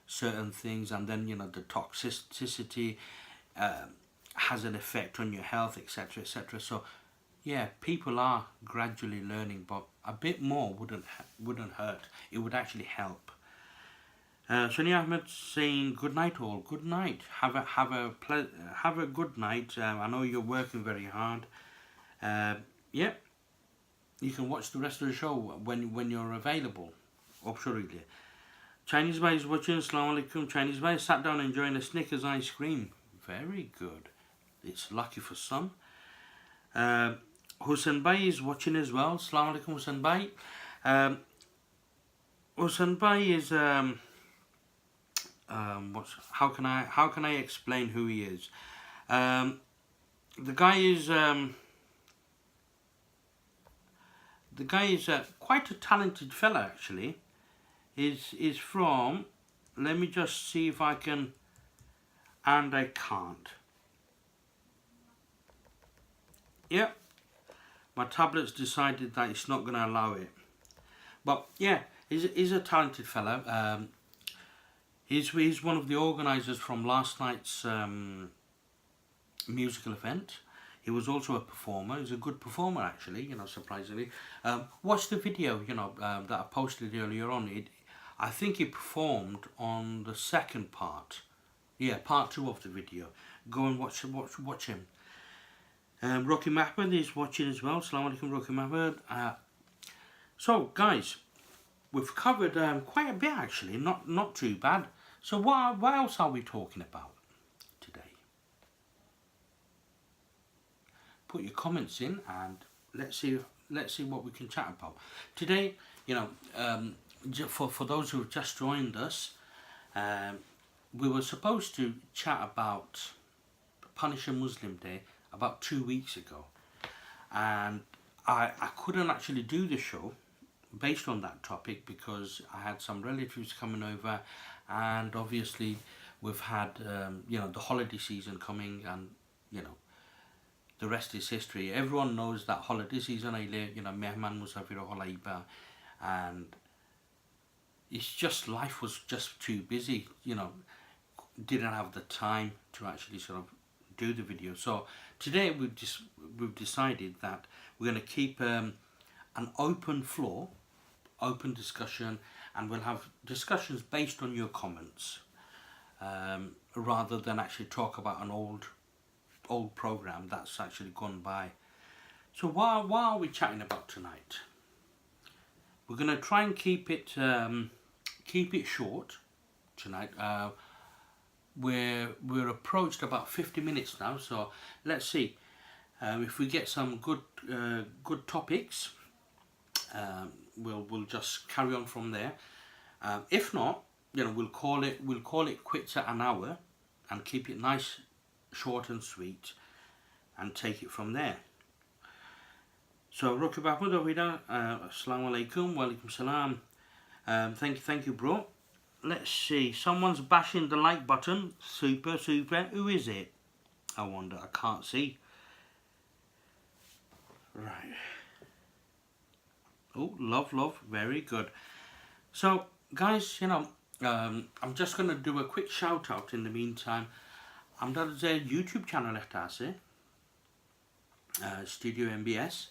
certain things, and then, you know, the toxicity has an effect on your health, etc., etc. So yeah, people are gradually learning, but a bit more wouldn't hurt. It would actually help. Sonia Ahmed saying good night all. Good night. Have a good night. I know you're working very hard. Yeah, you can watch the rest of the show when you're available. Absolutely. Chinese Bhai is watching. Assalamu alaikum. Chinese Bhai sat down enjoying a Snickers ice cream. Very good. It's lucky for some. Hussein Bhai is watching as well. Assalamu alaikum, Hussein Bhai. Hussein Bhai is how can I explain who he is? The guy is quite a talented fella, actually. Is from, let me just see if I can, and I can't. Yep, my tablet's decided that it's not going to allow it. But yeah, he's a talented fellow. He's one of the organisers from last night's musical event. He was also a performer. He's a good performer, actually, you know, surprisingly. Watch the video, you know, that I posted earlier on. I think he performed on the second part. Yeah, part 2 of the video. Go and watch him. Rocky Mahmoud is watching as well. Assalamu alaikum, Rocky Mahmoud. So, guys, we've covered quite a bit, actually. Not too bad. So, what else are we talking about today? Put your comments in, and let's see what we can chat about today. You know, for those who have just joined us, we were supposed to chat about Punisher Muslim Day about 2 weeks ago, and I couldn't actually do the show based on that topic because I had some relatives coming over, and obviously we've had the holiday season coming, and the rest is history. Everyone knows that holiday season aile mehman musafir holaiba, and it's just life was just too busy, didn't have the time to actually sort of do the video. So today we've decided that we're going to keep an open floor, open discussion, and we'll have discussions based on your comments, rather than actually talk about an old program that's actually gone by. So what are we chatting about tonight? We're going to try and keep it short tonight. We're approached about 50 minutes now, so let's see if we get some good topics. We'll just carry on from there. If not, we'll call it quits at an hour and keep it nice, short and sweet, and take it from there. So Rocky Bapu Dawida, Assalamu alaikum, walaikum salam. Thank you, bro. Let's see. Someone's bashing the like button. Super. Who is it? I wonder. I can't see. Right. Oh, love. Very good. So, guys, I'm just going to do a quick shout out in the meantime. There's a YouTube channel at Studio MBS.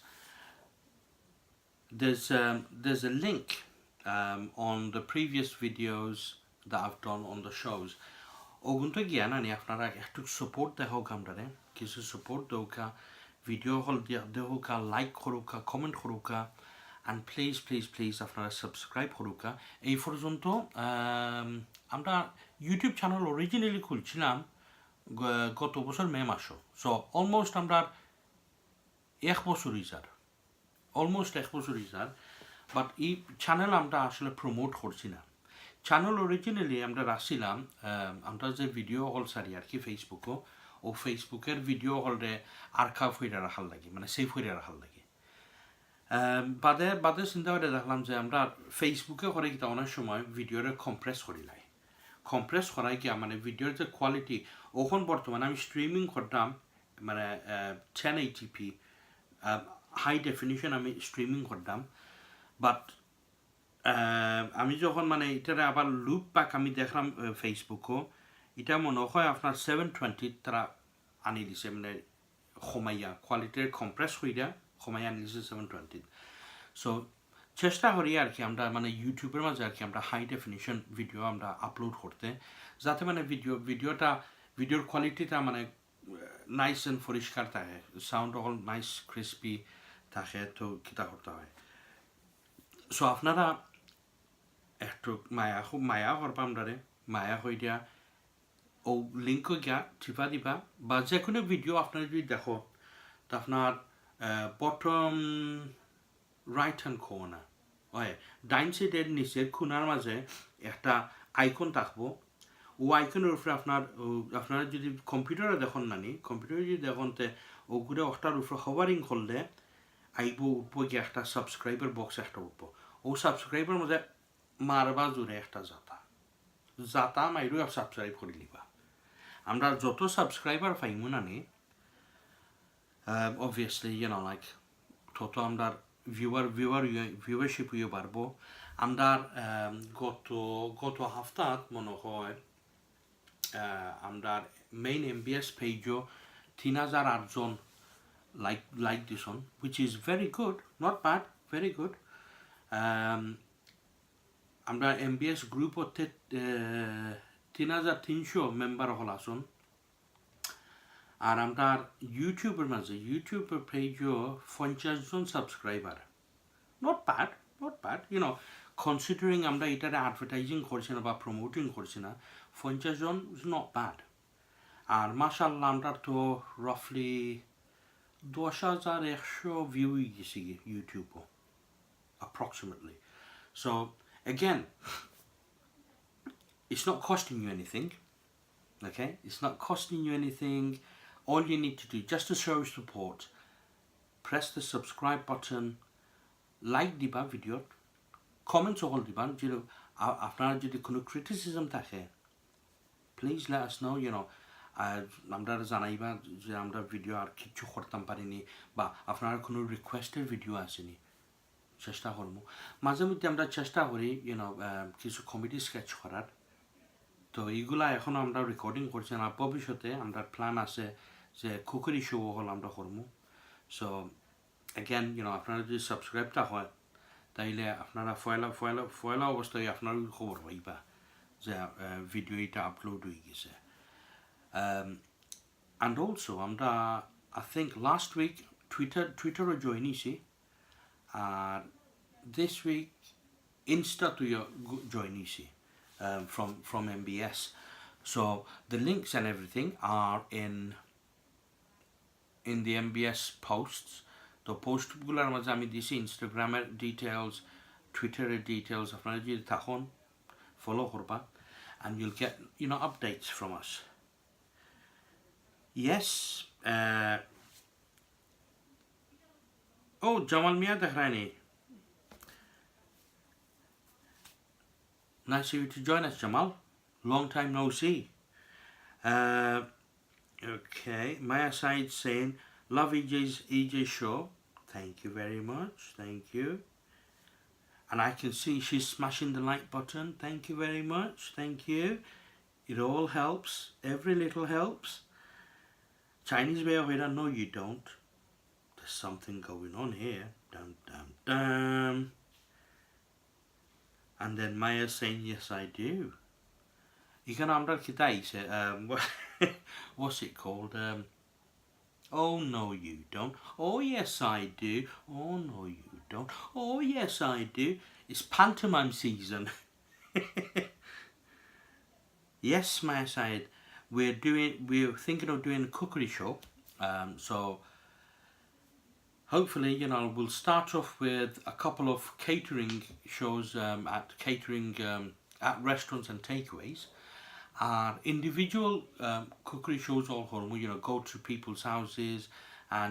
There's a link on the previous videos that I've done on the shows. Ogunto gyan ani apnara ekটু support deho kamdare kichu support doka video hol dehoka like koruka comment koruka and please apnara subscribe koruka ei porjonto amra YouTube channel originally khulchilam গত বছর মে মাসে so almost আমরা এক বছর ইজার but এই channel আমরা আসলে promote করছি না চ্যানেল অরিজিনালি আমরা রাখছিলাম আমরা যে ভিডিও হল সারি আর কি ফেসবুকের ভিডিও হলরে আর্কাইভ হইরা রাখার লাগে মানে সেভ হইরা রাখার লাগে বাদে চিন্তা করে দেখলাম যে আমরা ফেসবুকে করে কি অনেক সময় ভিডিওরে কম্প্রেস করিলাই কম্প্রেস করাই কি মানে ভিডিওর যে কোয়ালিটি ওখন বর্তমানে আমি স্ট্রিমিং করতাম মানে 1080p হাই ডেফিনিশন আমি স্ট্রিমিং করতাম বাট আমি যখন মানে এটারে আবার লুপ ব্যাক আমি দেখলাম ফেসবুকও এটা মনে হয় আপনার 720 তারা আনি দিছে মানে কমাইয়া কোয়ালিটির কম্প্রেস হইয়া কমাইয়া আনি দিছে 720 সো চেষ্টা করি আর কি আমরা মানে ইউটিউবের মাঝে আর কি আমরা হাই ডেফিনিশন ভিডিও আমরা আপলোড করতে যাতে মানে ভিডিওর কোয়ালিটিটা মানে নাইস এন্ড পরিষ্কার থাকে সাউন্ড অল নাইস ক্রিস্পি থাকে তো কিতা করতে হয় সো আপনারা একটু মায়া করবা আমরারে মায়া হয়ে দিয়া ও লিঙ্ক গিয়া টিপা দিবা বা যে কোনো ভিডিও আপনারা যদি দেখো তো আপনার বটম রাইট হ্যান্ড কর্নার ডাইন সাইডের নিচের খুনার মাঝে একটা আইকন থাকবো ও আইকনের উপরে আপনারা যদি কম্পিউটারে দেখুন কম্পিউটারে যদি দেখুন তে ওগুলো ওটার উপরে হভারিং করলে উঠবো গিয়ে একটা সাবস্ক্রাইবার বক্স একটা উঠবো ও সাবস্ক্রাইবার মধ্যে মারবা জোরে একটা জাতা মাইরও সাবস্ক্রাইব করে নিবা আমরা যত সাবস্ক্রাইবার পাইমু obviously like তত আমরা ভিউয়ারশিপ হয়ে পারবো আমরা গত হাফতাত মনে হয় আমরা মেইন MBS পেজও 3008 জন like this one, which is very good, not bad, very good. আমরা MBS গ্রুপ হতে 3300 মেম্বার হল আসুন আর আমরা ইউটিউবের মাঝে ইউটিউবের পেজও 50 জন সাবস্ক্রাইবার not bad considering আমরা এটারে অ্যাডভার্টাইজিং করছি না বা প্রমোটিং করছি না 50 জন is not bad আর মাশাআল্লাহ আমরা তো roughly 10,100 ভিউ গেছে ইউটিউবে approximately. So again, it's not costing you anything, okay? It's not costing you anything. All you need to do, just to show support, press the subscribe button, like দিবা video, comments সকল দিবা, যদি আপনারা যদি কোনো criticism থাকে please let us know, আমরা জানাইবা যে আমরা ভিডিও আর কিছু করতাম পারিনি বা আপনার কোনো রিকোয়েস্টের ভিডিও আসেনি, চেষ্টা করবো। মাঝে মধ্যে আমরা চেষ্টা করি কিছু কমেডি স্কেচ করার, তো এইগুলা এখনও আমরা রেকর্ডিং করছি না, ভবিষ্যতে আমরা প্ল্যান আছে যে কুকুরি শো হল আমরা করবো। সো অ্যাগেন আপনারা যদি সাবস্ক্রাইবটা হয় তাইলে আপনারা ফয়লা অবস্থায় আপনার খবর পাইবা যে ভিডিও এটা আপলোড হয়ে গেছে। And also আমরা I think last week Twitter join নিছি, আর this week Insta to join নিছি from MBS. So the links and everything are in the MBS posts. তো পোস্টগুলোর মাঝে আমি দিছি ইনস্টাগ্রামের ডিটেলস, টুইটারের ডিটেলস, আপনারা যদি থাকুন ফলো করবা and you'll get updates from us. Yes, oh Jamal Mia Dahrani, nice of you to join us, Jamal, long time no see. Okay, Maya Said saying love EJ show, thank you very much, thank you. And I can see she's smashing the like button, thank you very much, thank you. It all helps, every little helps. Chinese way of it, I know you don't. There's something going on here. Dum dum dum. And then Maya saying yes I do. You can under Kitai say what's it called? Oh no you don't. Oh yes I do. Oh no you don't. Oh yes I do. It's pantomime season. Yes, Maya said we're thinking of doing a cookery show. So hopefully we'll start off with a couple of catering shows at restaurants and takeaways. Individual cookery shows all home, go to people's houses and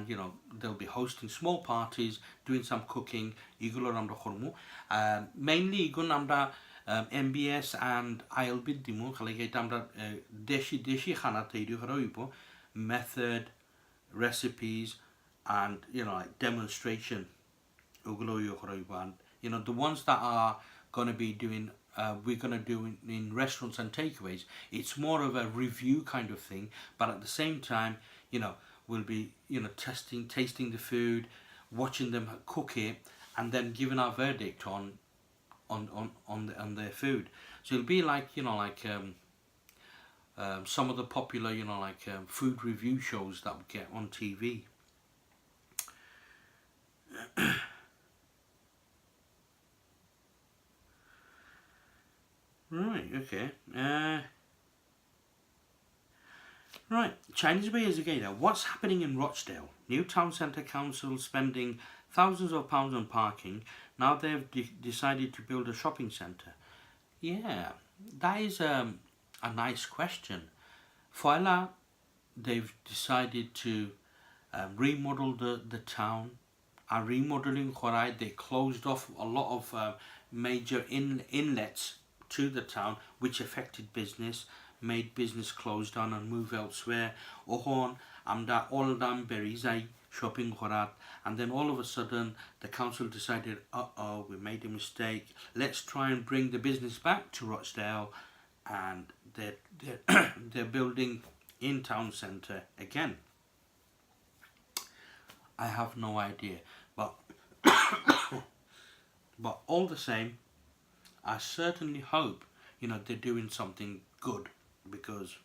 they'll be hosting small parties, doing some cooking. Mainly MBS and ILB dimu khaligeta amra deshi khana tayri kora hoibo, method, recipes and like demonstration ogulo kora hoibo. And the ones that are going to be doing we're going to do in restaurants and takeaways, it's more of a review kind of thing, but at the same time we'll be tasting the food, watching them cook it and then giving our verdict on their food. So it'll be like some of the popular food review shows that we get on TV. Right, okay. Right, Chinese Way is again. What's happening in Rochdale? New Town Centre Council spending thousands of pounds on parking. Now they've decided to build a shopping centre. Yeah, that is a nice question. Foila, they've decided to remodel the town. And remodeling Khorai, they closed off a lot of major inlets to the town, which affected business, made business close down and move elsewhere. Ohon, amda oldam berizai shopping Khorat, and then all of a sudden the council decided, we made a mistake. Let's try and bring the business back to Rochdale, and they're building in town centre again. I have no idea, but but all the same, I certainly hope they're doing something good, because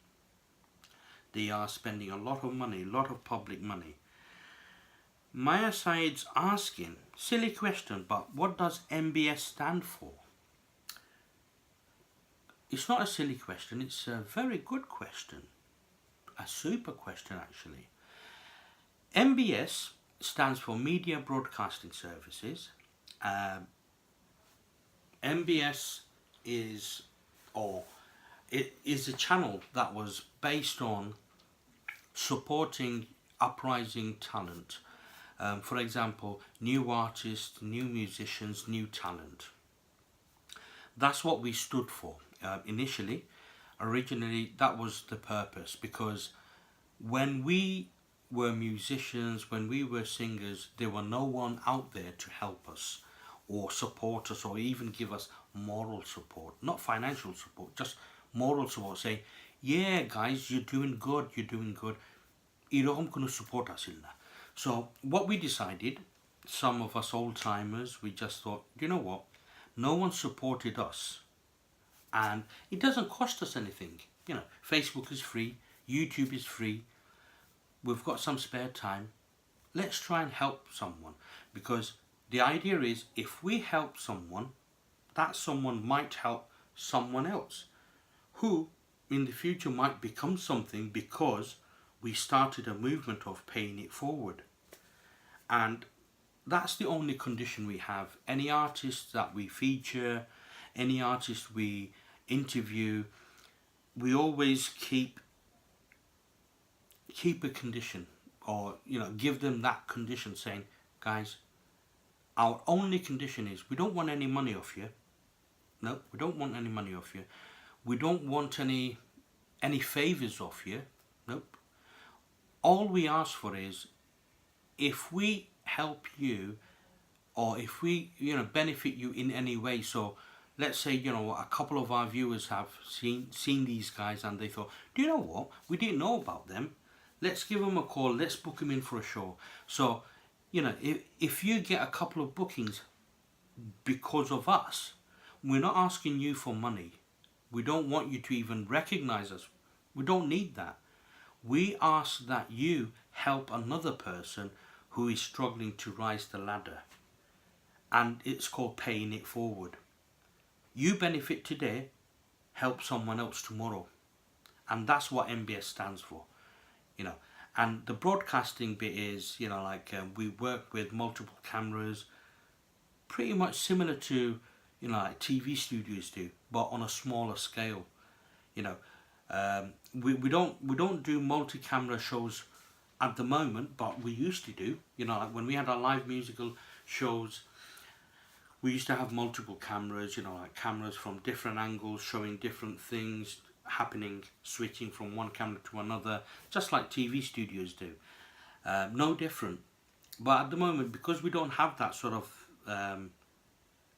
they are spending a lot of money, a lot of public money. Maya Said's asking, silly question, but what does MBS stand for? It's not a silly question, it's a very good question. A super question, actually. MBS stands for Media Broadcasting Services. MBS is a channel that was based on supporting uprising talent, For example, new artists, new musicians, new talent. That's what we stood for initially. Originally, that was the purpose, because when we were musicians, when we were singers, there were no one out there to help us or support us or even give us moral support, not financial support, just moral support, saying, yeah guys, you're doing good, I'm going to support us in that. So what we decided, some of us old timers, we just thought, you know what, no one supported us, and it doesn't cost us anything. Facebook is free, YouTube is free, we've got some spare time, let's try and help someone. Because the idea is, if we help someone, that someone might help someone else, who in the future might become something, because we started a movement of paying it forward. And that's the only condition we have. Any artists that we feature, any artist we interview, we always keep a condition, or give them that condition, saying, guys, our only condition is, we don't want any money off you. No, we don't want any money off you. We don't want any favors off you. Nope. All we ask for is, if we help you, or if we benefit you in any way. So let's say a couple of our viewers have seen these guys, and they thought, do you know what, we didn't know about them, let's give them a call, let's book them in for a show. So if you get a couple of bookings because of us, we're not asking you for money. We don't want you to even recognize us. We don't need that. We ask that you help another person who is struggling to rise the ladder. And it's called paying it forward. You benefit today, help someone else tomorrow. And that's what MBS stands for. And the broadcasting bit is, we work with multiple cameras, pretty much similar to, like TV studios do, but on a smaller scale. We don't do multi-camera shows at the moment, but we used to do. Like when we had our live musical shows, we used to have multiple cameras, like cameras from different angles showing different things happening, switching from one camera to another, just like TV studios do. No different. But at the moment, because we don't have that sort of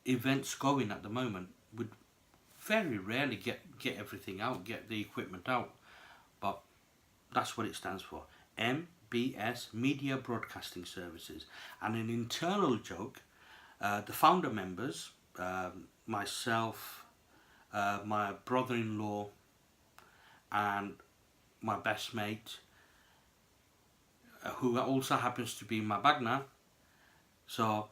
events going at the moment, we very rarely get everything out, get the equipment out. But that's what it stands for. MBS, Media Broadcasting Services. And an internal joke, the founder members, myself, my brother-in-law, and my best mate, who also happens to be my bagna. So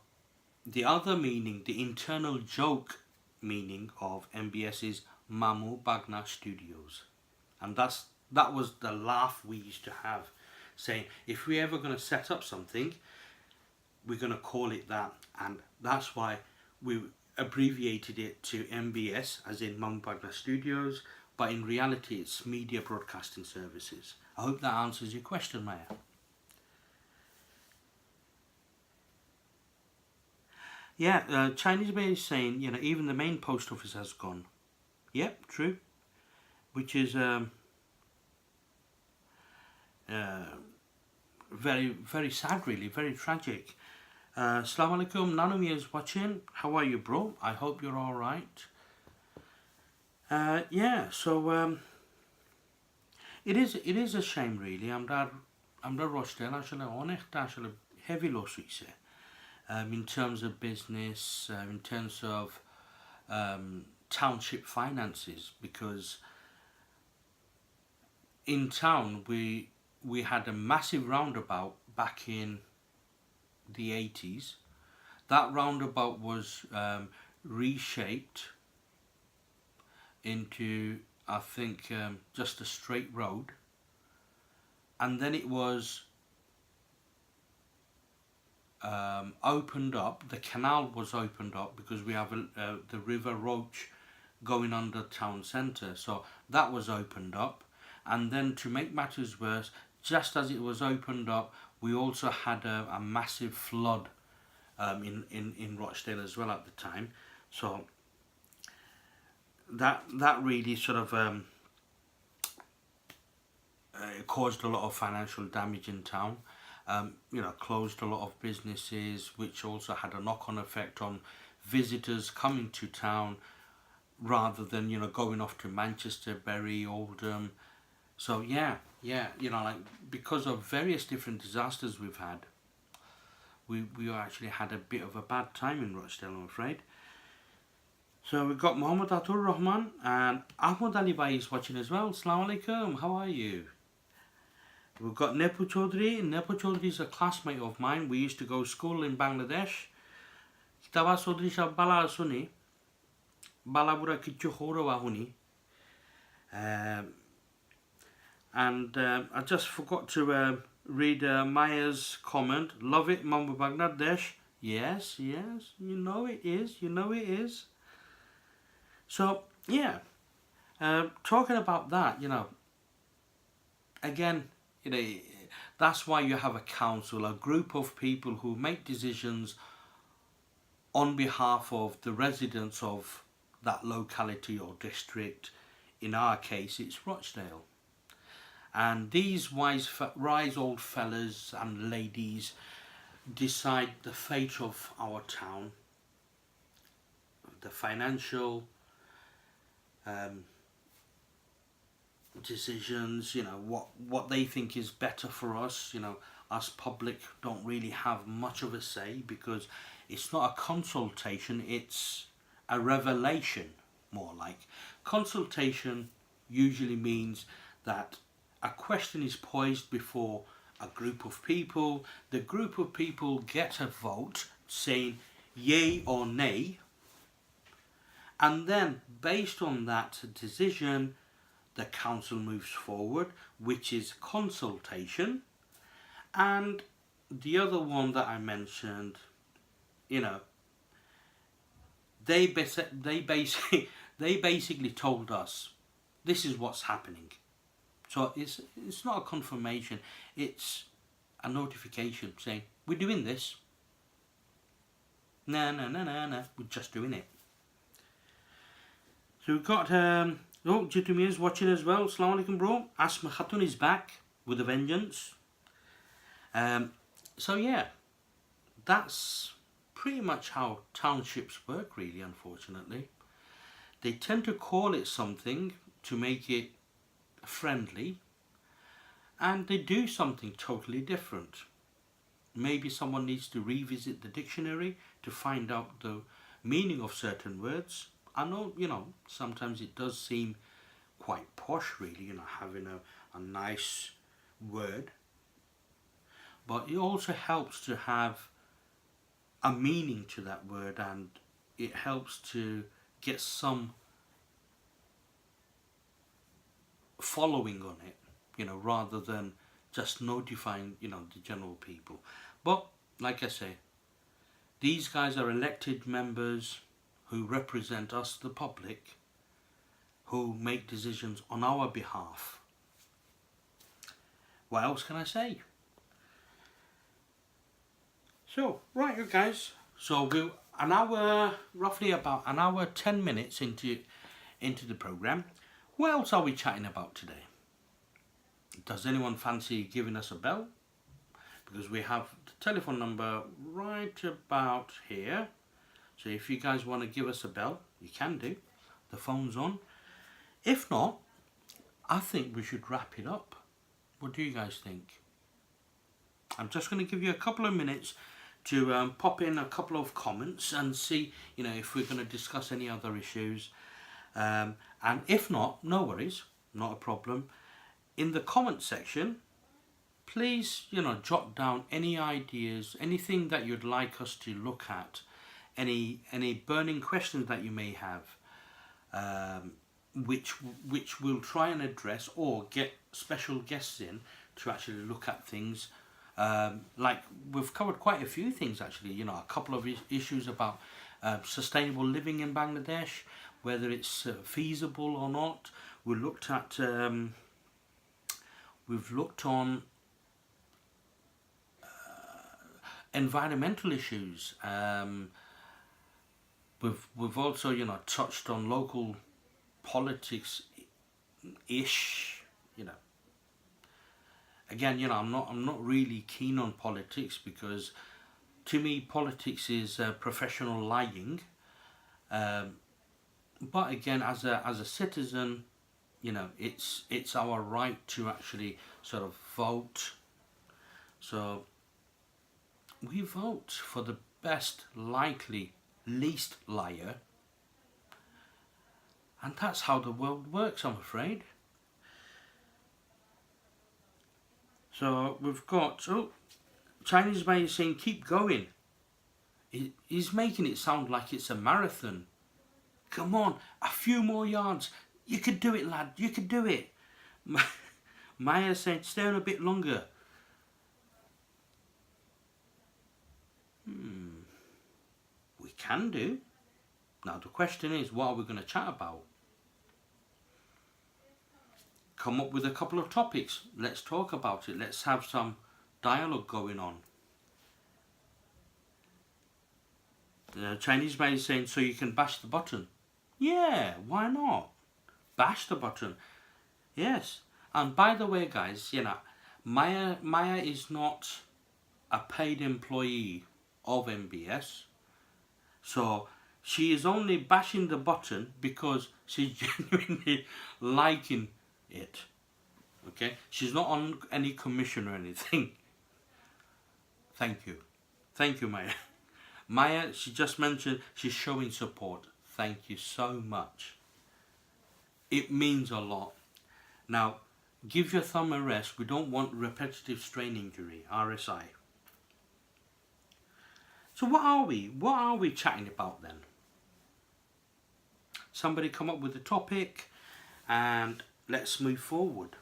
the other meaning, the internal joke meaning of MBS is Mamu Bagna Studioz. And that was the laugh we used to have, saying, if we're ever going to set up something, we're going to call it that. And that's why we abbreviated it to MBS, as in Mamu Bagna Studioz, but in reality it's Media Broadcasting Services. I hope that answers your question, Maya. Yeah, Chinese Bay is saying, even the main post office has gone. Yep, true. Which is very, very sad, really, very tragic. Assalamu alaikum, Nanumi is watching. How are you, bro? I hope you're all right. Yeah, so it is a shame, really. I'm dar roshten ashale onecht ashale heavy losses. In terms of business, in terms of township finances, because in town we had a massive roundabout back in the 80s. That roundabout was reshaped into, I think, just a straight road, and then it was opened up. The canal was opened up because we have the River Roach going under town centre, so that was opened up. And then, to make matters worse, just as it was opened up, We also had a massive flood in Rochdale as well at the time. So that really sort of caused a lot of financial damage in town. Closed a lot of businesses, which also had a knock-on effect on visitors coming to town rather than going off to Manchester, Bury, Oldham. So yeah, because of various different disasters we've had, we actually had a bit of a bad time in Rochdale, I'm afraid. So we've got Mohammed Atur Rahman and Ahmad Ali Bhai is watching as well. Assalamu alaikum, how are you? We've got Nepu Chaudhry. Nepu Chaudhry is a classmate of mine. We used to go to school in Bangladesh. Kitaba Chaudhry Shah Bala Suni. Bala Bura Kichu Horo Wahuni. And I just forgot to read Maya's comment. Love it, Mambo Bangladesh. Yes, you know it is. So, yeah, talking about that, again, that's why you have a council, a group of people who make decisions on behalf of the residents of that locality or district. In our case, it's Rochdale. And these wise old fellas and ladies decide the fate of our town, the financial decisions, what they think is better for us. Us public don't really have much of a say because it's not a consultation, it's a revelation, more like. Consultation usually means that a question is posed before a group of people. The group of people get a vote saying yay or nay, and then based on that decision the council moves forward, which is consultation. And the other one that I mentioned, they basically told us this is what's happening. So it's not a confirmation, it's a notification saying we're doing this. No, we're just doing it. So we've got Jitumir is watching as well. Assalamu alaikum, bro. Asma Khatun is back with a vengeance. So yeah, that's pretty much how townships work, really, unfortunately. They tend to call it something to make it friendly, and they do something totally different. Maybe someone needs to revisit the dictionary to find out the meaning of certain words. I know, sometimes it does seem quite posh, really, having a nice word. But it also helps to have a meaning to that word, and it helps to get some following on it, rather than just notifying, the general people. But, like I say, these guys are elected members who represent us, the public, who make decisions on our behalf. What else can I say? So, right, you guys. So we're roughly about an hour, 10 minutes into the program. What else are we chatting about today? Does anyone fancy giving us a bell? Because we have the telephone number right about here. So if you guys want to give us a bell, you can do. The phone's on. If not, I think we should wrap it up. What do you guys think? I'm just going to give you a couple of minutes to pop in a couple of comments and see, if we're going to discuss any other issues. And if not, no worries, not a problem. In the comment section, please, jot down any ideas, anything that you'd like us to look at, any burning questions that you may have, which we'll try and address, or get special guests in to actually look at things. Like we've covered quite a few things actually, a couple of issues about sustainable living in Bangladesh, whether it's feasible or not. We've looked on environmental issues. We've also, you know, touched on local politics ish, you know. Again, you know, I'm not really keen on politics, because to me politics is professional lying. But again, as a citizen, you know, it's our right to actually sort of vote. So we vote for the best likely least liar, and that's how the world works, I'm afraid. So we've got, oh, Chinese man is saying keep going. He's making it sound like it's a marathon. Come on, a few more yards. You could do it, lad. You could do it. Maya said stay on a bit longer. We can do. Now the question is, what are we going to chat about? Come up with a couple of topics. Let's talk about it. Let's have some dialogue going on. The Chinese man is saying, so you can bash the button. Yeah, why not? Bash the button. Yes. And by the way, guys, you know, Maya is not a paid employee of MBS. So she is only bashing the button because she's genuinely liking it. Okay? She's not on any commission or anything. Thank you. Thank you, Maya. Maya, she just mentioned she's showing support. Thank you so much. It means a lot. Now, give your thumb a rest. We don't want repetitive strain injury, RSI. So what are we? What are we chatting about then? Somebody come up with a topic and let's move forward.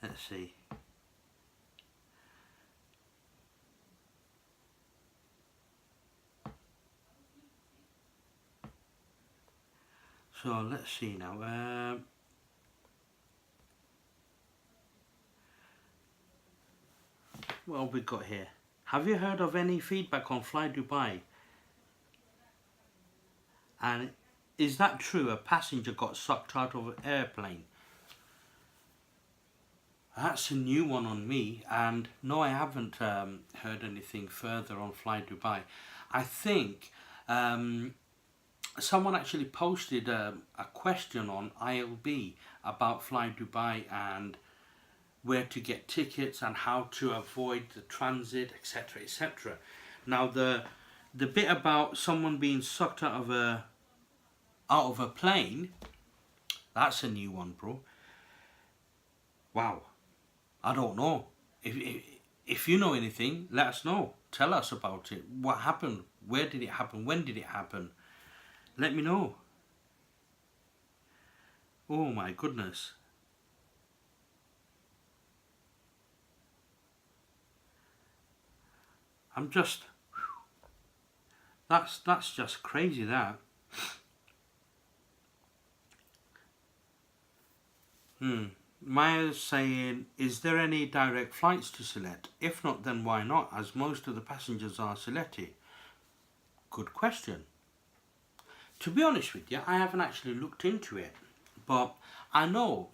Let's see. So let's see now. What have we got here? Have you heard of any feedback on Fly Dubai? And is that true? A passenger got sucked out of an airplane? That's a new one on me. And no, I haven't heard anything further on Fly Dubai. I think someone actually posted a question on ILB about Fly Dubai and where to get tickets and how to avoid the transit, etc., etc. Now the bit about someone being sucked out of a plane, that's a new one, bro. Wow, I don't know. If you know anything, let us know. Tell us about it. What happened? Where did it happen? When did it happen? Let me know. Oh my goodness. I'm just, that's just crazy, that. Maya's saying, is there any direct flights to Sylhet? If not, then why not, as most of the passengers are Sylheti? Good question. To be honest with you, I haven't actually looked into it, but I know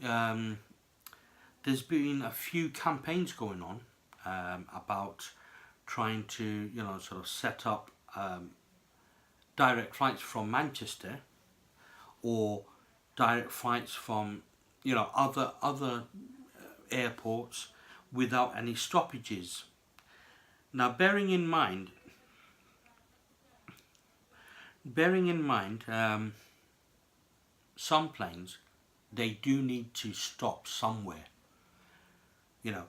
there's been a few campaigns going on about trying to, you know, sort of set up direct flights from Manchester or direct flights from, you know, other airports without any stoppages. Now, bearing in mind, some planes, they do need to stop somewhere. You know,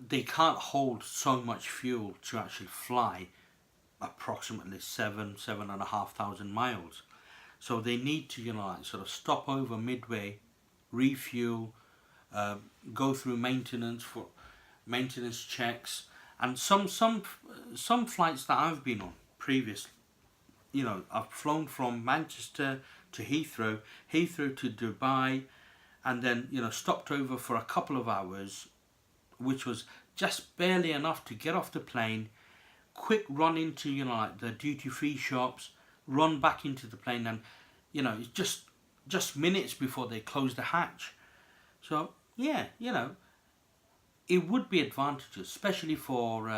they can't hold so much fuel to actually fly approximately 7,500 miles. So they need to, you know, like sort of stop over midway, refuel, go through maintenance for maintenance checks, and some flights that I've been on previously, you know, I've flown from Manchester to Heathrow to Dubai, and then, you know, stopped over for a couple of hours, which was just barely enough to get off the plane, quick run into, you know, like the duty-free shops, run back into the plane, and, you know, it's just minutes before they close the hatch. So yeah, you know, it would be advantageous, especially for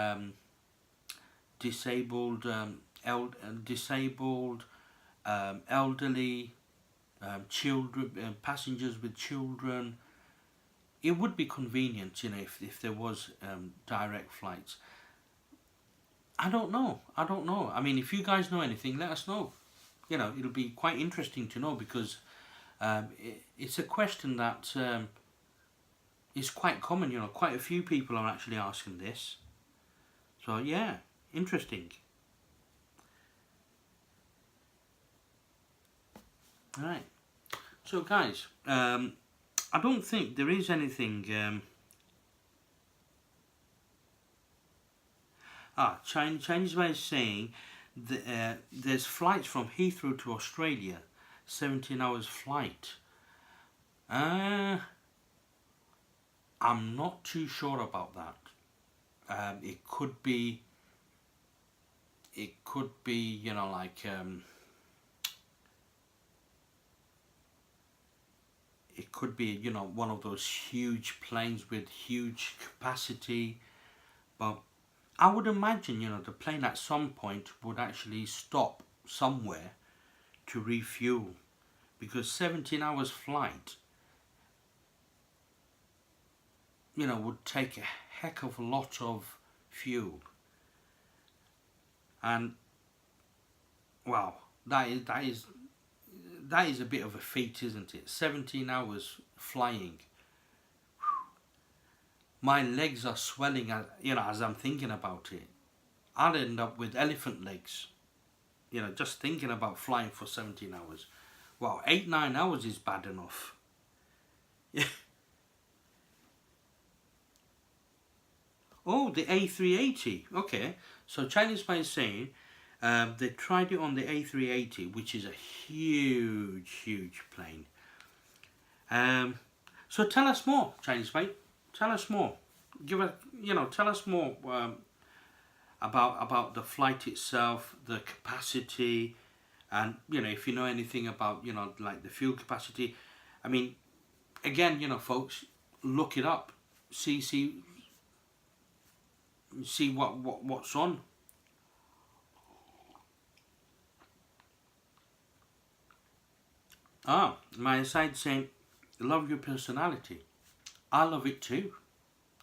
disabled, elderly, children, passengers with children. It would be convenient, you know, if there was direct flights. I don't know. I mean, if you guys know anything, let us know. You know, it'll be quite interesting to know, because it's a question that is quite common. You know, quite a few people are actually asking this. So yeah, interesting. Right. So guys, I don't think there is anything. Chinese way is saying that, there's flights from Heathrow to Australia, 17 hours flight. I'm not too sure about that. It could be, you know, like, it could be, you know, one of those huge planes with huge capacity, but I would imagine, you know, the plane at some point would actually stop somewhere to refuel, because 17 hours flight, you know, would take a heck of a lot of fuel. And wow, that is a bit of a feat, isn't it? 17 hours flying. My legs are swelling, you know, as I'm thinking about it. I'll end up with elephant legs, you know, just thinking about flying for 17 hours. Wow, 8-9 hours is bad enough. Yeah. Oh, the A380. Okay, so Chinese man is saying they tried it on the A380, which is a huge plane. So tell us more, Chinese mate. Tell us more. Give us, you know, tell us more about the flight itself, the capacity, and, you know, if you know anything about, you know, like the fuel capacity. I mean, again, you know, folks, look it up. See what's on. My side saying, love your personality. I love it too.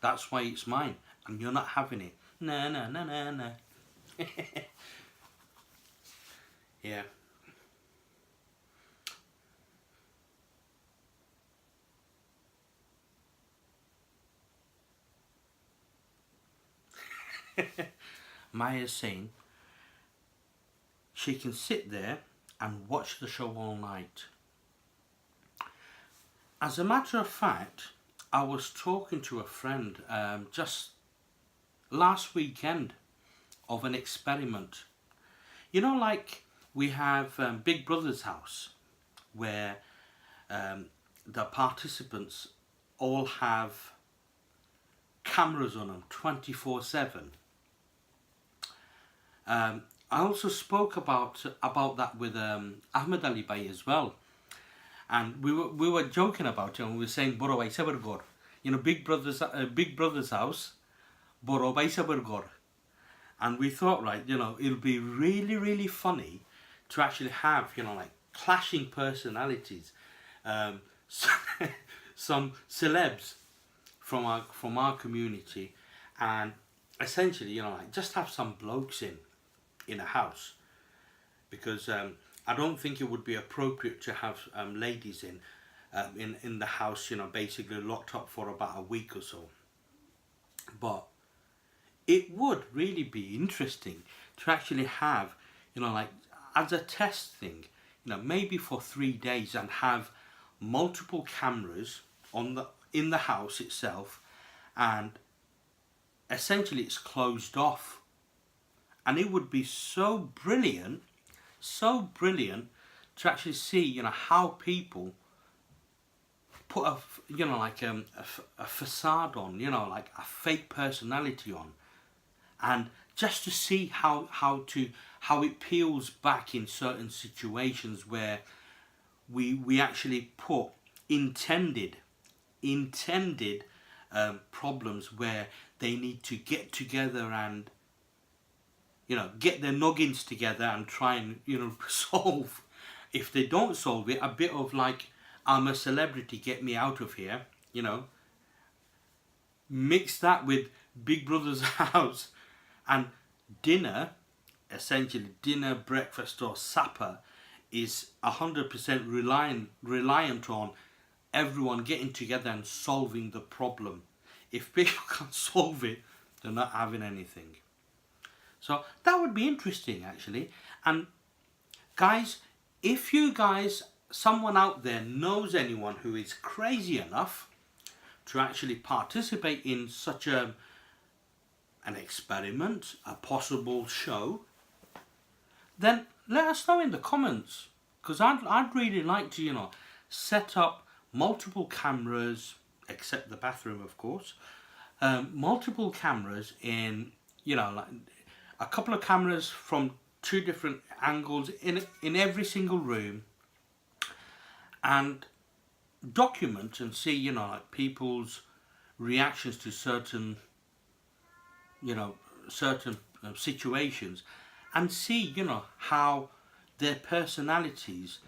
That's why it's mine, and you're not having it. No. Yeah. Maya's saying she can sit there and watch the show all night. As a matter of fact, I was talking to a friend just last weekend of an experiment. You know, like we have Big Brother's house, where the participants all have cameras on them 24/7. I also spoke about that with Ahmed Ali Bhai as well, and we were joking about it, and we were saying Boro Baisa Burgor, you know, Big Brother's house, Boro Baisa Burgor, and we thought, right, you know, it'll be really funny to actually have, you know, like clashing personalities, some celebs from our community, and essentially, you know, like just have some blokes in a house, because I don't think it would be appropriate to have ladies in the house, you know, basically locked up for about a week or so. But it would really be interesting to actually have, you know, like as a test thing, you know, maybe for 3 days, and have multiple cameras in the house itself, and essentially it's closed off, and it would be so brilliant to actually see, you know, how people put a a facade on, like a fake personality on, and just to see how it peels back in certain situations where we actually put intended problems where they need to get together and get their noggins together and try and solve. If they don't solve it, a bit of like, I'm a celebrity, get me out of here, mix that with Big Brother's house, and dinner, essentially dinner, breakfast or supper, is 100% reliant on everyone getting together and solving the problem. If people can't solve it, they're not having anything. So that would be interesting, actually. And guys, if you guys, someone out there knows anyone who is crazy enough to actually participate in such an experiment, a possible show, then let us know in the comments, because I'd really like to set up multiple cameras, except the bathroom of course, multiple cameras in like a couple of cameras from 2 different angles in every single room, and document and see like people's reactions to certain situations, and see how their personalities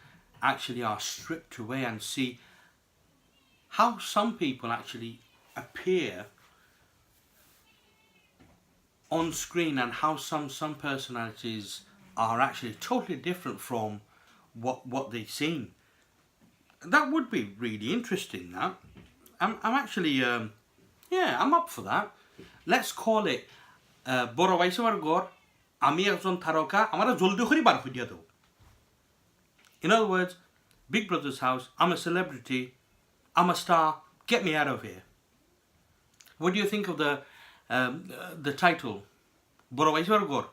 actually are stripped away, and see how some people actually appear on screen and how some personalities are actually totally different from what they seem. That would be really interesting. That I'm actually yeah, I'm up for that. Let's call it Boro Vaisawar Gor Ami Ekjon Taroka Amara Joldi Khori Bar Hoye Daw. In other words, Big Brother's house, I'm a celebrity, I'm a star, get me out of here. What do you think of the title? Boro Vaisawar Gor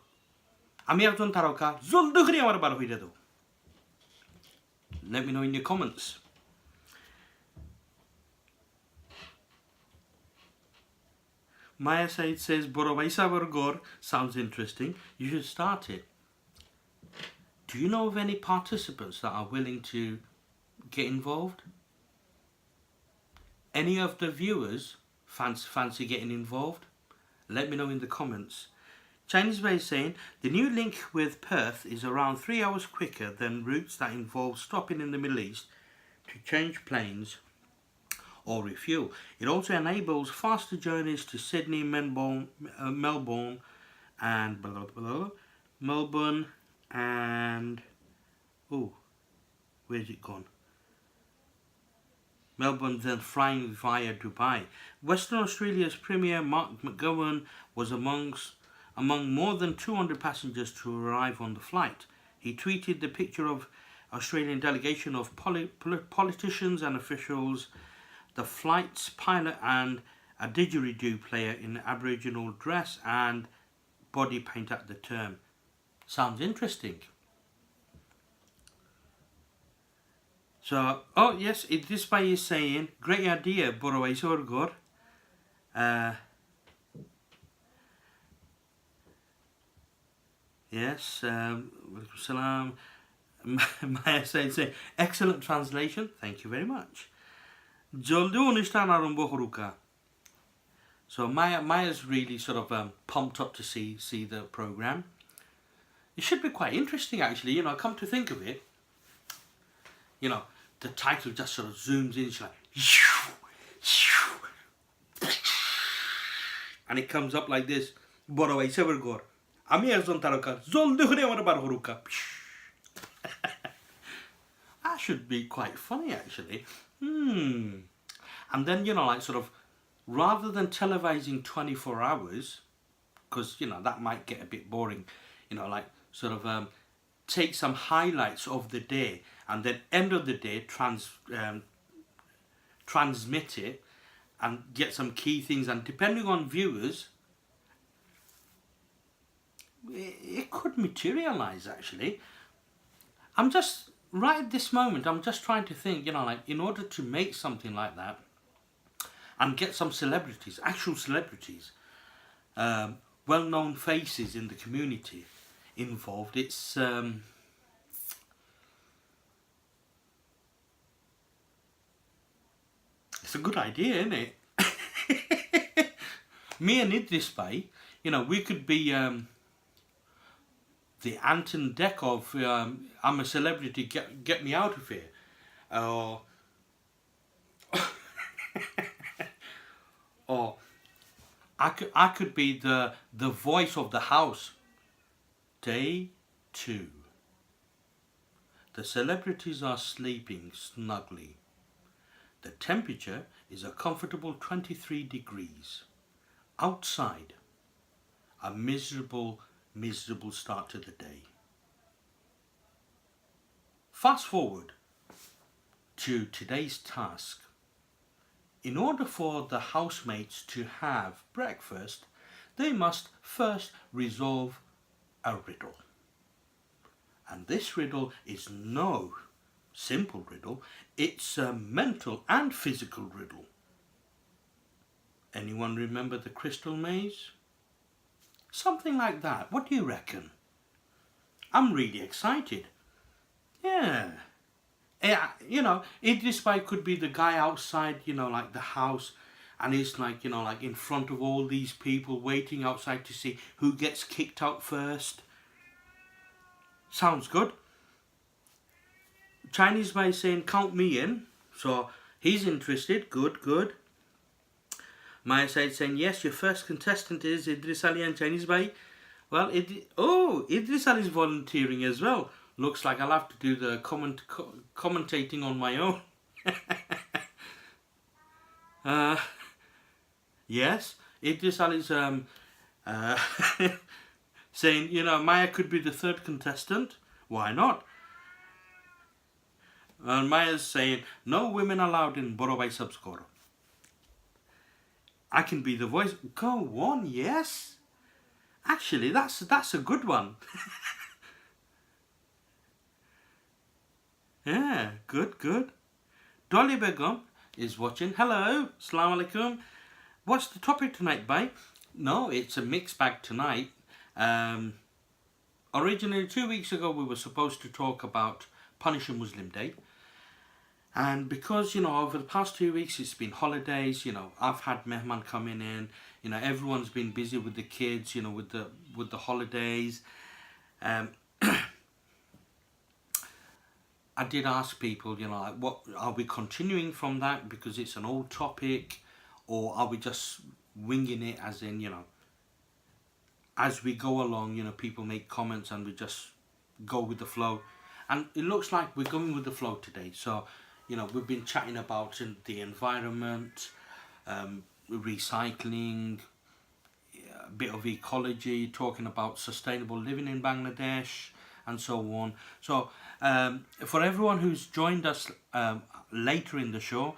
Ami Ekjon Taroka Joldi Khori Amara Bar Hoye Daw. Let me know in your comments. Maya Said says Boro Vaisawar Gor sounds interesting. You should start it. Do you know of any participants that are willing to get involved? Any of the viewers fancy getting involved? Let me know in the comments. Chinese Bay is saying the new link with Perth is around 3 hours quicker than routes that involve stopping in the Middle East to change planes or refuel. It also enables faster journeys to Sydney, Melbourne, and Melbourne and where's it gone? Melbourne, then flying via Dubai. Western Australia's Premier Mark McGowan was among more than 200 passengers to arrive on the flight. He tweeted the picture of Australian delegation of politicians and officials, the flight's pilot and a didgeridoo player in Aboriginal dress and body paint at the turn. Sounds interesting. So, oh yes, this guy is saying, great idea, Boro Vaisawar Gor. Yes, welcome salam. Maya saying, excellent translation, thank you very much. Joldi Onishtan Arumbo Horuka. So Maya's really sort of pumped up to see the program. It should be quite interesting actually, come to think of it. The title just sort of zooms in, it's like, and it comes up like this, Boro Vaisawar Gor Ami Ekjon Taroka Joldi Khori Amara Bar Horuka. That should be quite funny actually. And then, like sort of, rather than televising 24 hours, because, that might get a bit boring, like sort of take some highlights of the day and then end of the day transmit it and get some key things, and depending on viewers, it could materialise actually. I'm just right at this moment, I'm just trying to think, you know, like in order to make something like that and get some celebrities, actual celebrities, well-known faces in the community involved, it's a good idea, isn't it? Me and Idris Bhai, you know, we could be the Ant and Dec of I'm a celebrity, get me out of here. Or or I could be the voice of the house. Day 2. The celebrities are sleeping snugly. The temperature is a comfortable 23 degrees. Outside, a miserable start to the day. Fast forward to today's task. In order for the housemates to have breakfast, they must first resolve a riddle. And this riddle is no simple riddle, it's a mental and physical riddle. Anyone remember the Crystal Maze? Something like that. What do you reckon? I'm really excited. Yeah. You know, Idris Bhai could be the guy outside, you know, like the house, and he's like, you know, like in front of all these people waiting outside to see who gets kicked out first. Sounds good. Chinese Bhai saying, count me in. So he's interested. Good. Maya Said saying, yes, your first contestant is Idris Ali and Chinese Bhai. Well, Idris Ali is volunteering as well. Looks like I'll have to do the commentating on my own. Yes, Idris Ali's saying, you know, Maya could be the third contestant. Why not? And Maya's saying, no women allowed in Borobai Subscore. I can be the voice. Go on, yes. Actually, that's a good one. Yeah, good. Dolly Begum is watching. Hello, Assalamu alaikum. What's the topic tonight, bye? No, it's a mixed bag tonight. Originally, 2 weeks ago, we were supposed to talk about Punisher Muslim Day. And because, you know, over the past 2 weeks, it's been holidays, you know, I've had Mehman coming in, you know, everyone's been busy with the kids, you know, with the holidays. I did ask people, you know, like, what are we continuing from that because it's an old topic, or are we just winging it, as in, you know, as we go along, you know, people make comments and we just go with the flow. And it looks like we're going with the flow today. So, you know, we've been chatting about the environment, recycling, a bit of ecology, talking about sustainable living in Bangladesh, and so on. So for everyone who's joined us later in the show,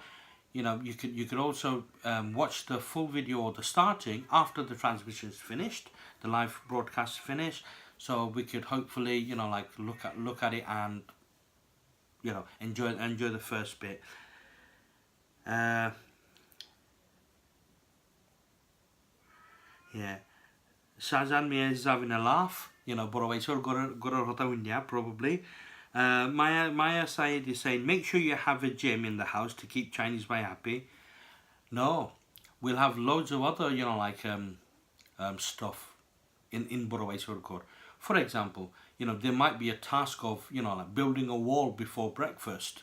you know, you could also watch the full video or the starting after the transmission is finished, the live broadcast finished. So we could hopefully, you know, like look at it and, you know, enjoy the first bit. Yeah. Shazan Mia is having a laugh. You know, but I sort of got a rota probably. Maya Said is saying, make sure you have a gym in the house to keep Chinese Bhai happy. No, we'll have loads of other, you know, like stuff in Borawai Surkor. For example, you know, there might be a task of, you know, like building a wall before breakfast,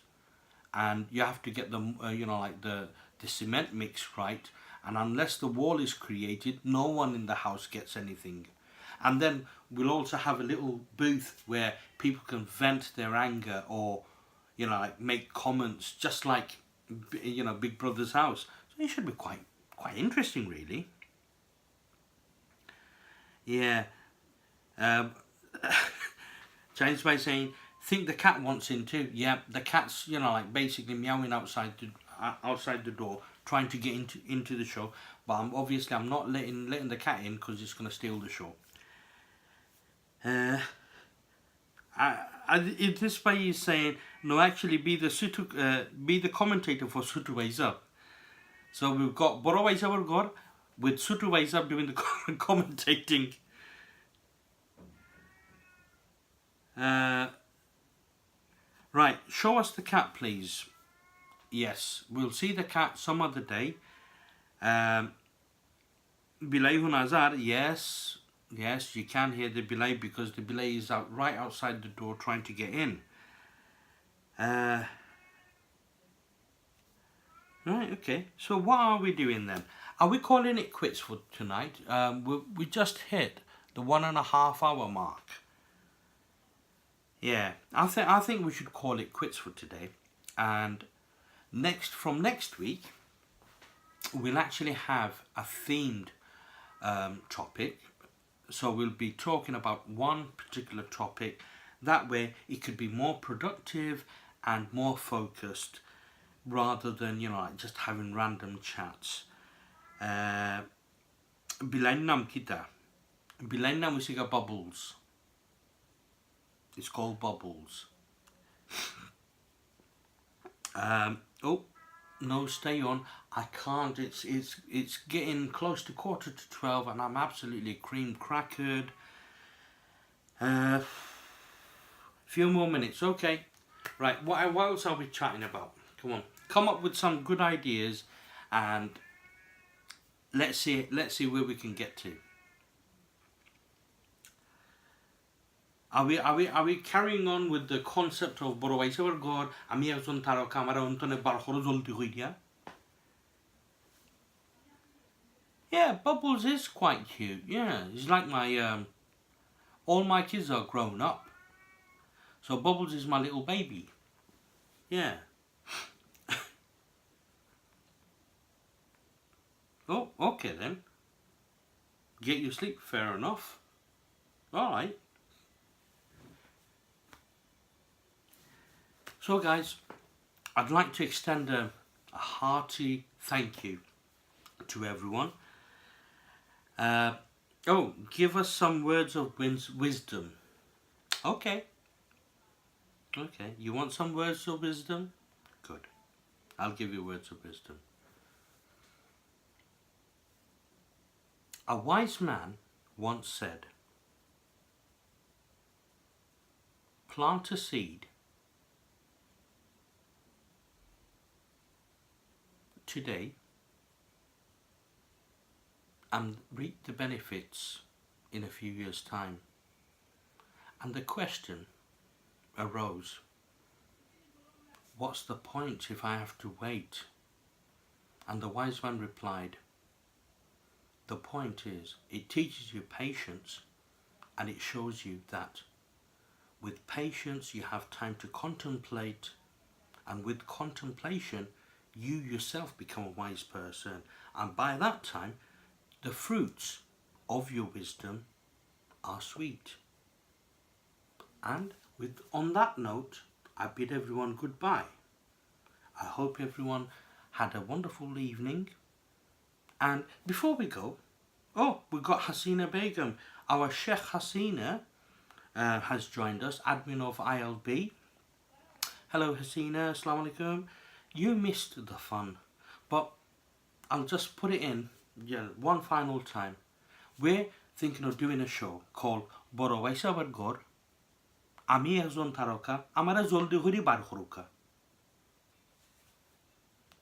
and you have to get the you know, like the cement mix right, and unless the wall is created, no one in the house gets anything. And then we'll also have a little booth where people can vent their anger, or, you know, like make comments, just like, you know, Big Brother's house. So it should be quite interesting, really. Yeah. James by saying, think the cat wants in too. Yeah, the cat's, you know, like basically meowing outside the door, trying to get into the show. But I'm not letting the cat in because it's going to steal the show. this way he's saying, no, actually be the commentator for Studioz. So we've got EjaySam with Studioz doing the commentating. Right, show us the cat, please. Yes, we'll see the cat some other day. Bilay Hunazar, yes, you can hear the Bilay because the Bilay is right outside the door trying to get in. Right, okay, so what are we doing then? Are we calling it quits for tonight? We just hit the 1.5 hour mark. Yeah, I think we should call it quits for today. And from next week, we'll actually have a themed topic. So we'll be talking about one particular topic. That way it could be more productive and more focused rather than, like just having random chats. Bilainam kita. Bilainam usiga bubbles. It's called Bubbles. Oh, no, stay on. I can't. It's getting close to 11:45, and I'm absolutely cream crackered. Few more minutes, okay. Right. What else are we chatting about? Come on, come up with some good ideas, and let's see where we can get to. Are we carrying on with the concept of EjaySam? Ami ekjon taroka amar ontone barkhoro jolti hoi dia. Yeah, Bubbles is quite cute. Yeah, he's like my all my kids are grown up, so Bubbles is my little baby. Yeah. Oh, okay then. Get your sleep, fair enough. All right. So guys, I'd like to extend a hearty thank you to everyone. Give us some words of wisdom. Okay, you want some words of wisdom? Good, I'll give you words of wisdom. A wise man once said, plant a seed today and reap the benefits in a few years' time. And the question arose, what's the point if I have to wait? And the wise man replied, the point is, it teaches you patience, and it shows you that with patience you have time to contemplate, and with contemplation you yourself become a wise person, and by that time the fruits of your wisdom are sweet. And on that note, I bid everyone goodbye. I hope everyone had a wonderful evening. And before we go, we've got Hasina Begum. Our Sheikh Hasina has joined us, admin of ILB. Hello Hasina, Assalamu alaikum. You missed the fun, but I'll just put it in one final time. We're thinking of doing a show called EjaySam Ami ekjon taroka amara joldi hori bar khoruka.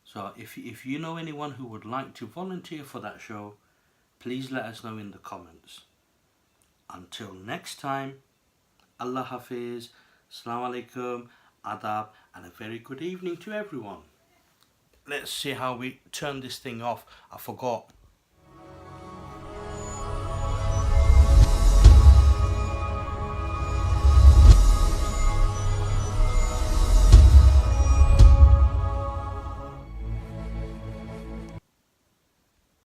So if you know anyone who would like to volunteer for that show, please let us know in the comments. Until next time, Allah Hafiz, Assalamu alaikum, adab, and a very good evening to everyone. Let's see how we turn this thing off. I forgot.